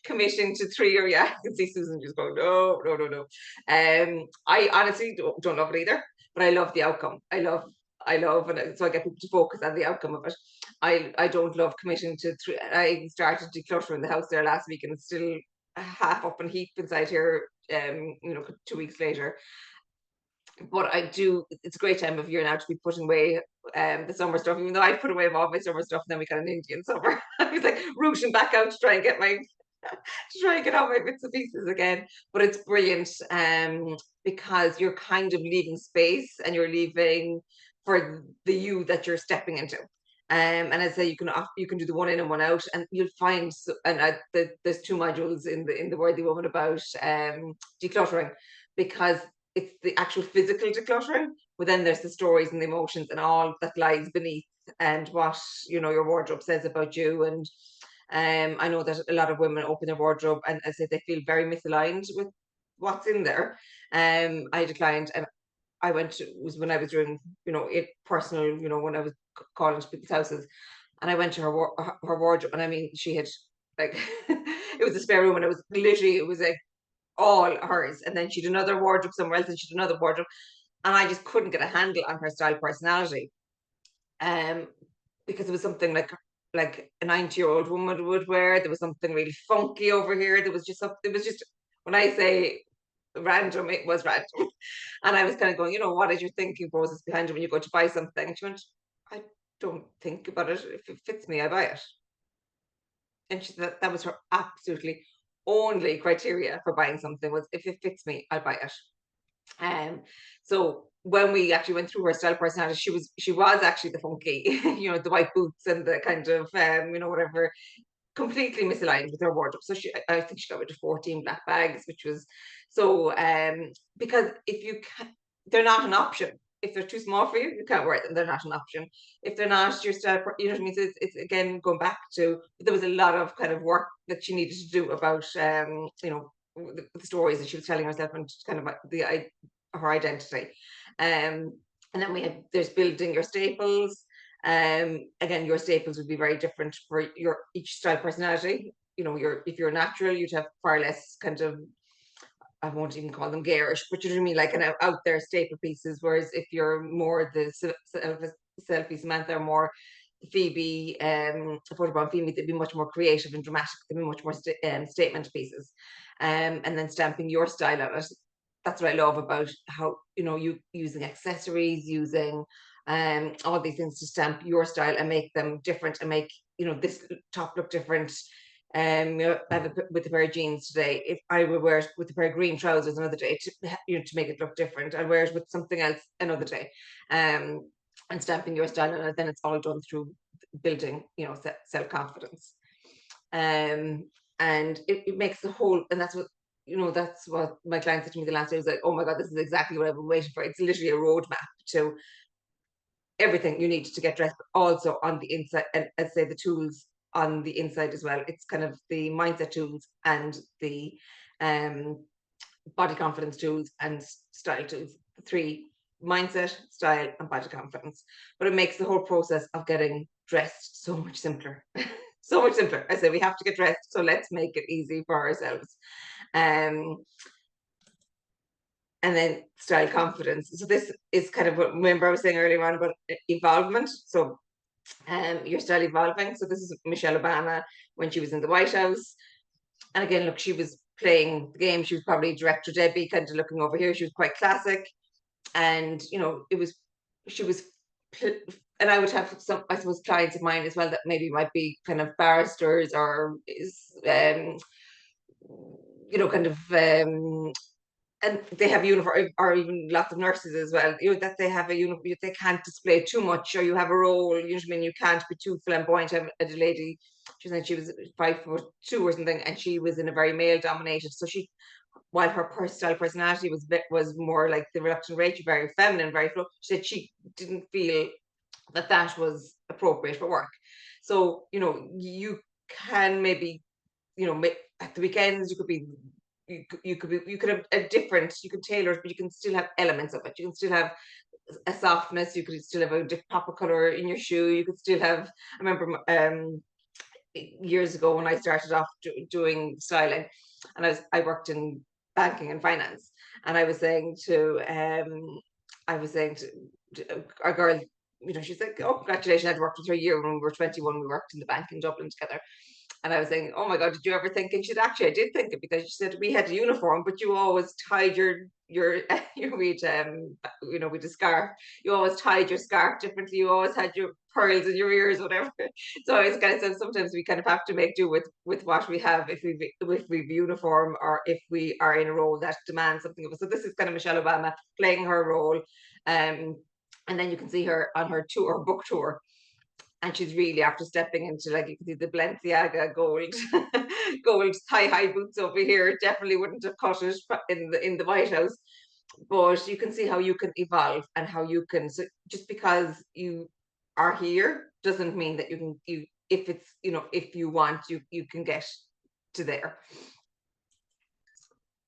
Committing to 3 or, yeah, I can see Susan just going, no, no, no, no. I honestly don't love it either, but I love the outcome. I love, and so I get people to focus on the outcome of it. I don't love committing to 3. I started decluttering the house there last week, and it's still half up and heap inside here. 2 weeks later, but I do. It's a great time of year now to be putting away the summer stuff. Even though I put away all my summer stuff, and then we got an Indian summer. I was like rooting back out to try and get all my bits and pieces again. But it's brilliant, because you're kind of leaving space, and you're leaving for the you that you're stepping into. And I say you can do the one in and one out, and you'll find. And there's 2 modules in the Worthy Woman about decluttering, because it's the actual physical decluttering, but then there's the stories and the emotions and all that lies beneath, and what your wardrobe says about you. And I know that a lot of women open their wardrobe, and as I said, they feel very misaligned with what's in there. I declined, and I went to, was when I was doing, it personal, when I was calling to people's houses, and I went to her wardrobe, and I mean, she had, like, it was a spare room, and it was like all hers, and then she'd another wardrobe somewhere else, and she'd another wardrobe, and I just couldn't get a handle on her style personality. Um, because it was something like a 90-year-old woman would wear. There was something really funky over here. There was just something. It was just, when I say random, it was random. And I was kind of going, what is your thinking process behind it when you go to buy something? She went, I don't think about it. If it fits me, I buy it. And she said that was her absolutely only criteria for buying something, was if it fits me, I'll buy it. So when we actually went through her style personality, she was actually the funky, the white boots and the kind of whatever, completely misaligned with her wardrobe. So I think she got rid of 14 black bags, which was so, because if you can, they're not an option. If they're too small for you, you can't wear them. They're not an option. If they're not your style, you know what I mean. So it's again going back to, there was a lot of kind of work that she needed to do about the stories that she was telling herself, and kind of her identity. And then there's building your staples. Again, your staples would be very different for your each style personality. If you're natural, you'd have far less kind of, I won't even call them garish, but you know what I mean, like an out there staple pieces. Whereas if you're more the selfie Samantha, or more Phoebe, photobomb Phoebe, they'd be much more creative and dramatic. They'd be much more statement pieces. And then stamping your style on it. That's what I love about how, you using accessories, using all these things to stamp your style and make them different, and make, this top look different. I have with a pair of jeans today. If I would wear it with a pair of green trousers another day, to make it look different, I'd wear it with something else another day. And stamping your style, and then it's all done through building, self confidence. And it makes the whole, and that's what my client said to me the last day. Was like, oh my god, this is exactly what I've been waiting for. It's literally a roadmap to everything you need to get dressed, but also on the inside, and I'd say the tools on the inside as well. It's kind of the mindset tools, and the um, body confidence tools, and style tools. The 3: mindset, style, and body confidence. But it makes the whole process of getting dressed so much simpler. So much simpler. I say we have to get dressed, so let's make it easy for ourselves. Um, and then style confidence. So this is kind of what, remember I was saying earlier on about evolvement. So you're still evolving. So this is Michelle Obama when she was in the White House. And again, look, she was playing the game. She was probably Director Debbie, kind of looking over here. She was quite classic. And, she was, and I would have some, I suppose, clients of mine as well that maybe might be kind of barristers or kind of, and they have uniform, or even lots of nurses as well, that they have a uniform, they can't display too much, or you have a role, usually you can't be too flamboyant. I had a lady, she said she was 5'2" or something, and she was in a very male dominated, so she, while her personality was more like the Reluctant Rachel, very feminine, very flow, she said she didn't feel that was appropriate for work. So, you can maybe, at the weekends, you could be, you could have a different, you could tailor it, but you can still have elements of it. You can still have a softness, you could still have a different pop of color in your shoe, you could still have, I remember years ago when I started off doing styling, and I worked in banking and finance, and I was saying to our girl, she's like, "Oh, congratulations! I'd worked with her a year when we were 21. We worked in the bank in Dublin together." And I was saying, "Oh my God, did you ever think?" And she said, "Actually, I did think it, because she said we had a uniform, but you always tied your we'd with a scarf. You always tied your scarf differently. You always had your pearls in your ears, whatever." So it's kind of said sometimes we kind of have to make do with what we have if we've uniform, or if we are in a role that demands something of us. So this is kind of Michelle Obama playing her role, and then you can see her on her tour, book tour. And she's really, after stepping into, like, you can see the Balenciaga gold gold high boots over here, definitely wouldn't have cut it in the White House. But you can see how you can evolve, and how you can, so just because you are here doesn't mean that if it's, if you want, you can get to there.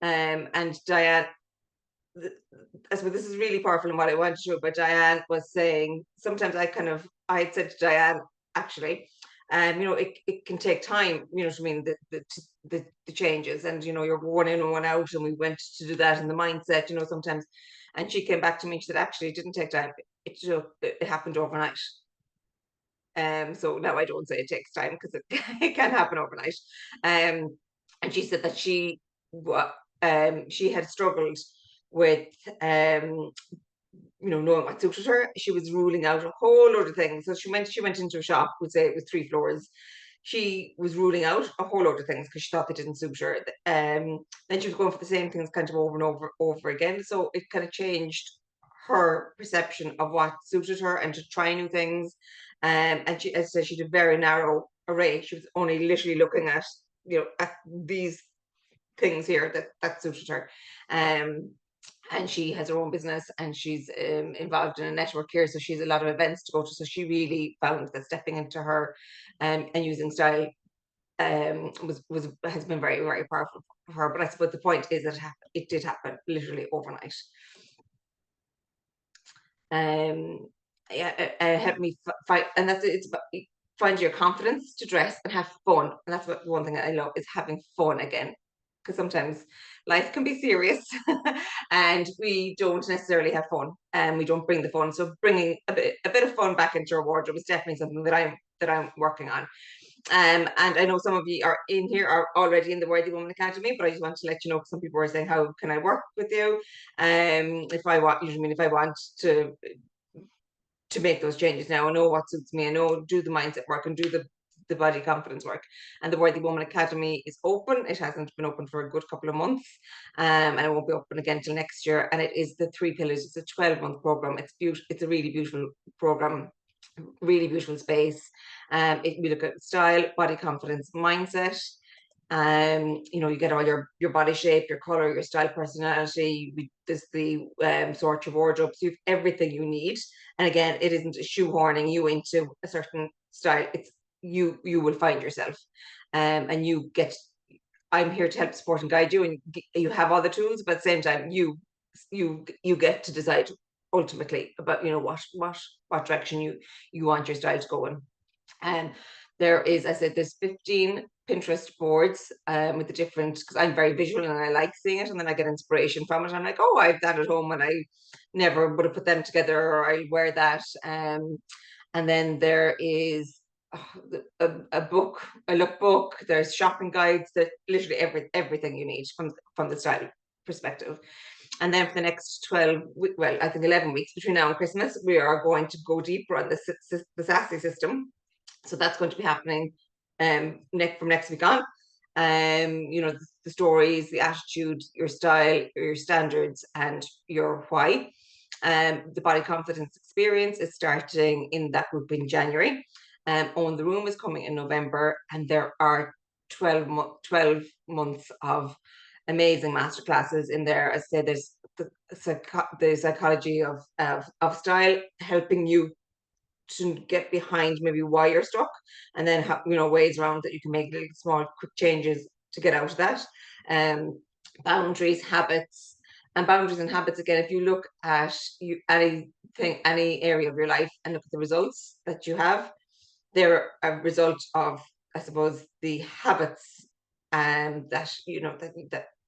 And Diane, I suppose this is really powerful, and what I wanted to show, but Diane was saying, sometimes I had said to Diane, actually, it can take time, you know what I mean, the changes, and you're one in and one out, and we went to do that in the mindset, sometimes. And she came back to me, she said, actually, it didn't take time, it happened overnight. So now I don't say it takes time, because it can happen overnight. And she said that she had struggled with knowing what suited her. She was ruling out a whole load of things. So she went into a shop, would say it was 3 floors. She was ruling out a whole load of things because she thought they didn't suit her. Then she was going for the same things kind of over and over again. So it kind of changed her perception of what suited her, and to try new things. And she, as I said, she had a very narrow array. She was only literally looking at, at these things here that suited her. And she has her own business, and she's involved in a network here, so she's a lot of events to go to. So she really found that stepping into her and using style has been very, very powerful for her. But I suppose the point is that it did happen literally overnight. Helped me find, and it's about find your confidence to dress and have fun. And that's what one thing that I love is having fun again, because sometimes life can be serious and we don't necessarily have fun, and we don't bring the fun. So bringing a bit of fun back into our wardrobe is definitely something that I'm working on. And I know some of you are in here are already in the Worthy Woman Academy, but I just want to let you know, because some people are saying, how can I work with you? If I want, if I want to make those changes now, I know what suits me, I know, do the mindset work and do the body confidence work. And the Worthy Woman Academy is open. It hasn't been open for a good couple of months, and it won't be open again till next year. And it is the 3 pillars. It's a 12-month program. It's beautiful. It's a really beautiful program, really beautiful space. We look at style, body confidence, mindset. You get all your body shape, your color, your style, personality. There's the sort your wardrobe, so you have everything you need. And again, it isn't shoehorning you into a certain style. It's you will find yourself, and you get. I'm here to help support and guide you, and you have all the tools, but at the same time, you get to decide ultimately about what direction you want your style to go in. And there is, I said, there's 15 Pinterest boards with the different, because I'm very visual and I like seeing it, and then I get inspiration from it. I'm like, oh, I have that at home, and I never would have put them together, or I'll wear that. And then there is a book, a lookbook. There's shopping guides. There's literally everything you need from the style perspective. And then for the next 12, well, I think 11 weeks between now and Christmas, we are going to go deeper on the Sassy system. So that's going to be happening from next week on. The stories, the attitude, your style, your standards, and your why. The body confidence experience is starting in that group in January. Own the Room is coming in November, and there are 12 months of amazing masterclasses in there. As I said, there's the psychology of style, helping you to get behind maybe why you're stuck, and then ways around that you can make little small quick changes to get out of that. Boundaries, habits, and boundaries and habits. Again, if you look at any area of your life and look at the results that you have, they're a result of, I suppose, the habits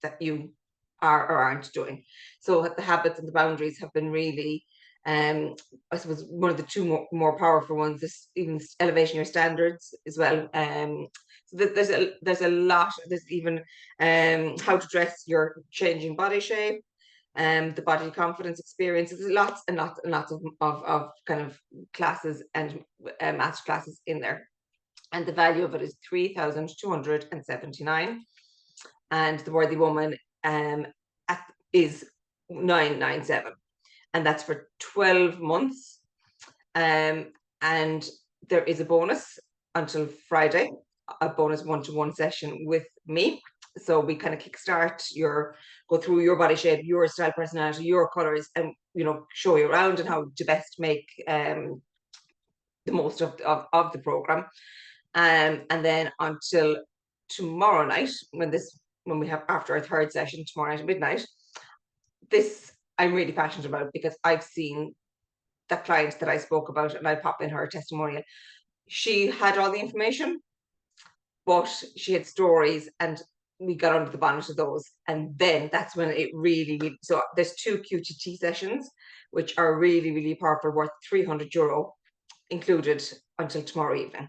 that you are or aren't doing. So the habits and the boundaries have been really, I suppose, one of the two more powerful ones is even elevating your standards as well. So there's a lot. There's even how to dress your changing body shape, the body confidence experience. There's lots and lots and lots of kind of classes and master classes in there. And the value of it is 3,279. And the Worthy Woman is 997. And that's for 12 months. And there is a bonus until Friday, a bonus one-to-one session with me. So we kind of kickstart go through your body shape, your style, personality, your colors, and show you around and how to best make the most of the program. And then until tomorrow night, when we have after our third session tomorrow night at midnight, this I'm really passionate about, because I've seen the client that I spoke about, and I pop in her testimonial. She had all the information, but she had stories, and we got under the bonnet of those. And then that's when it really, so there's 2 QTT sessions, which are really, really powerful, worth €300 included until tomorrow evening.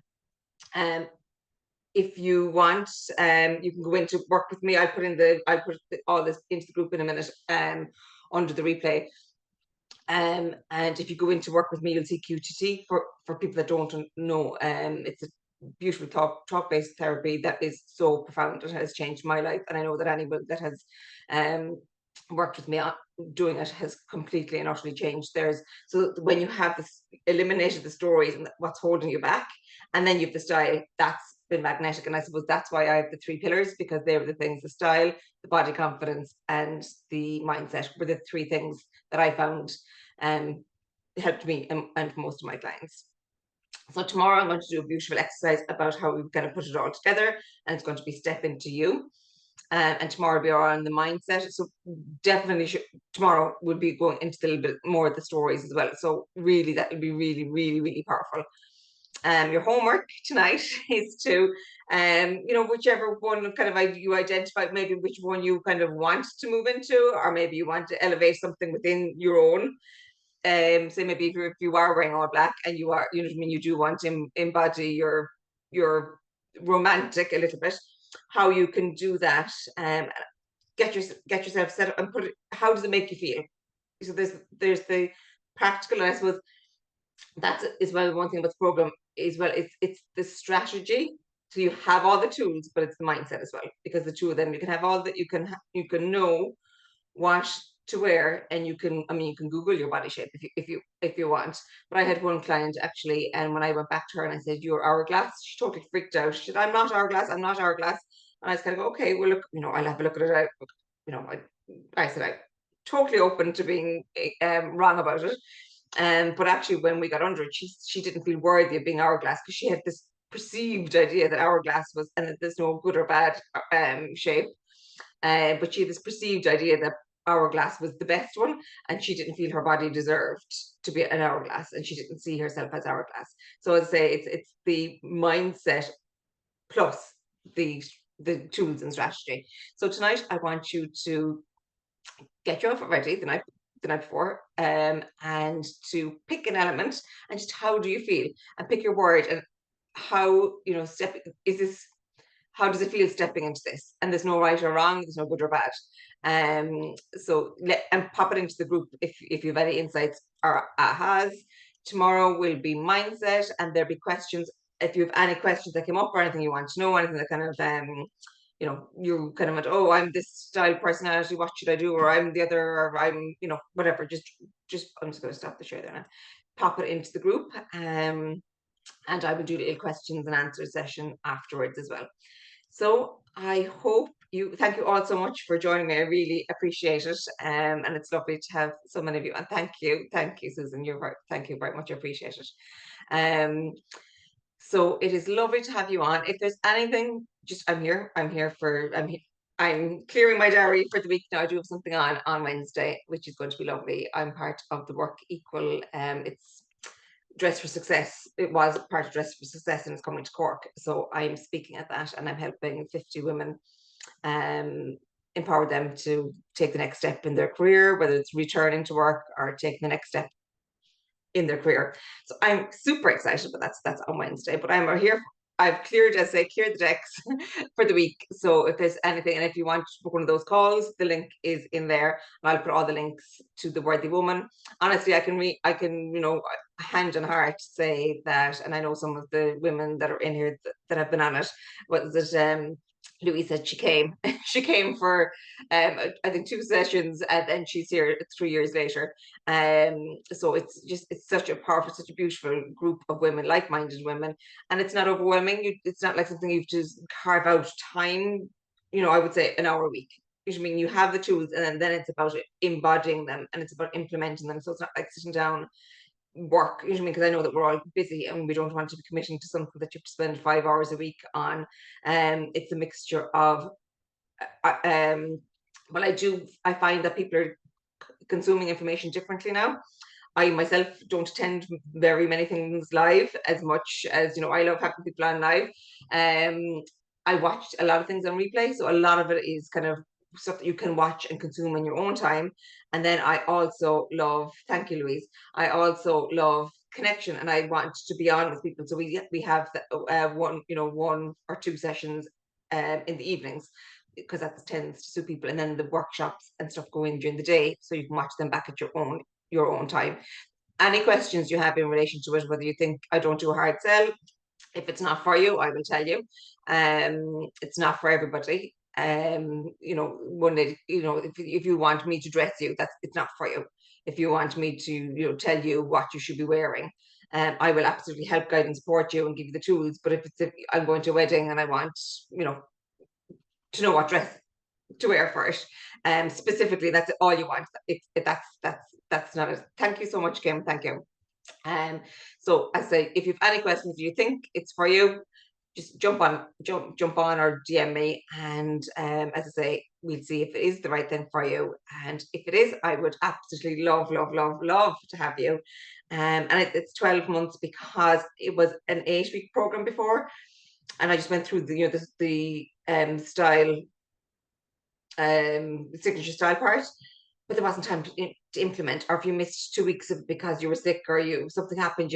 If you want, you can go in to work with me. I'll put all this into the group in a minute under the replay. And if you go in to work with me, you'll see QTT. For people that don't know, it's a beautiful talk-based therapy that is so profound. It has changed my life, and I know that anyone that has worked with me on doing it has completely and utterly changed theirs. So when you have eliminated the stories and what's holding you back, and then you have the style, that's been magnetic. And I suppose that's why I have the 3 pillars, because they were the things: the style, the body confidence, and the mindset were the 3 things that I found helped me and most of my clients. So tomorrow I'm going to do a beautiful exercise about how we're going to put it all together, and it's going to be Step Into You. And tomorrow we are on the mindset. So definitely tomorrow we'll be going into a little bit more of the stories as well. So really, that will be really, really, really powerful. Your homework tonight is to, whichever one kind of you identify, maybe which one you kind of want to move into, or maybe you want to elevate something within your own. So maybe if you are wearing all black and you are, you do want to embody your romantic a little bit, how you can do that. Get yourself set up and how does it make you feel? So there's the practical, and I suppose that's as well one thing about the program is, well, it's the strategy. So you have all the tools, but it's the mindset as well, because the two of them, you can have all that, you can know what to wear, and you can Google your body shape if you want. But I had one client actually, and when I went back to her and I said, "You're hourglass," she totally freaked out. She said, "I'm not hourglass, I'm not hourglass." And I was kind of, okay, well, look, I'll have a look at it. I said I'm totally open to being wrong about it. But actually, when we got under it, she didn't feel worthy of being hourglass, because she had this perceived idea that hourglass was, and that there's no good or bad shape. But she had this perceived idea that hourglass was the best one, and she didn't feel her body deserved to be an hourglass, and she didn't see herself as hourglass. So I'd say it's the mindset plus the tools and strategy. So tonight I want you to get your outfit ready the night before, and to pick an element and just how do you feel, and pick your word, and how, is this, how does it feel stepping into this? And there's no right or wrong, there's no good or bad. So and pop it into the group if you have any insights or ahas. Tomorrow will be mindset, and there'll be questions. If you have any questions that came up or anything you want to know, anything that kind of you're kind of like, oh, I'm this style personality, what should I do? Or I'm the other, or I'm, whatever. Just I'm just going to stop the share there now. Pop it into the group. And I will do a little questions and answers session afterwards as well. So I hope thank you all so much for joining me. I really appreciate it. And it's lovely to have so many of you. And thank you, Susan. Thank you very much. I appreciate it. So it is lovely to have you on. If there's anything, just I'm clearing my diary for the week now. I do have something on Wednesday, which is going to be lovely. I'm part of the Work Equal. It's Dress for Success. It was part of Dress for Success, and it's coming to Cork. So I'm speaking at that, and I'm helping 50 women empower them to take the next step in their career, whether it's returning to work or taking the next step in their career. So I'm super excited, but that's on Wednesday. But I'm here. I've cleared the decks for the week. So if there's anything, and if you want to book one of those calls, the link is in there. And I'll put all the links to the Worthy Woman. Honestly, I can, hand on heart say that, and I know some of the women that are in here that have been on it. Was it Louise said she came she came for I think 2 sessions, and then she's here 3 years later. So it's such a powerful, such a beautiful group of women, like-minded women, and it's not overwhelming. It's not like something you've to carve out time. I would say an hour a week. You have the tools, and then it's about embodying them, and it's about implementing them. So it's not like sitting down, work, because I know that we're all busy and we don't want to be committing to something that you have to spend 5 hours a week on. It's a mixture of well, I find that people are consuming information differently now. I myself don't attend very many things live as much as, I love having people on live. I watched a lot of things on replay, so a lot of it is kind of stuff that you can watch and consume in your own time. And then I also love, thank you, Louise. I also love connection, and I want to be on with people. So we have one or 2 sessions in the evenings, because that tends to suit people, and then the workshops and stuff go in during the day, so you can watch them back at your own time. Any questions you have in relation to it, whether you think I don't do a hard sell, if it's not for you, I will tell you. It's not for everybody. One day, if you want me to dress you, it's not for you. If you want me to, tell you what you should be wearing, I will absolutely help, guide, and support you and give you the tools. But if I'm going to a wedding and I want, to know what dress to wear for it, specifically, that's all you want. That's not it. Thank you so much, Kim. Thank you. So I say, if you have any questions, you think it's for you, just jump on or DM me, and as I say, we'll see if it is the right thing for you. And if it is, I would absolutely love to have you. And it's 12 months, because it was an 8-week program before, and I just went through the style, signature style part, but there wasn't time to implement. Or if you missed 2 weeks because you were sick, or something happened,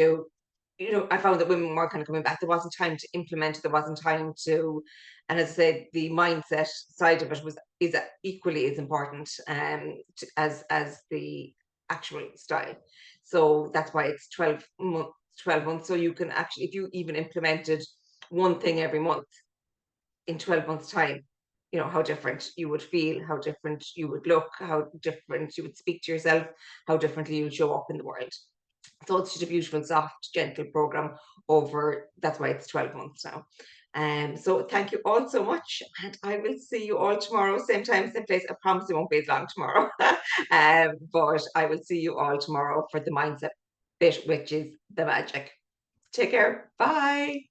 I found that women were kind of coming back. There wasn't time to implement. There wasn't time to, and as I said, the mindset side of it is equally as important as the actual style. So that's why it's 12 months. So you can actually, if you even implemented one thing every month in 12 months time, how different you would feel, how different you would look, how different you would speak to yourself, how differently you would show up in the world. So it's just a beautiful, soft, gentle program that's why it's 12 months now. So thank you all so much, and I will see you all tomorrow, same time, same place. I promise it won't be as long tomorrow. But I will see you all tomorrow for the mindset bit, which is the magic. Take care. Bye.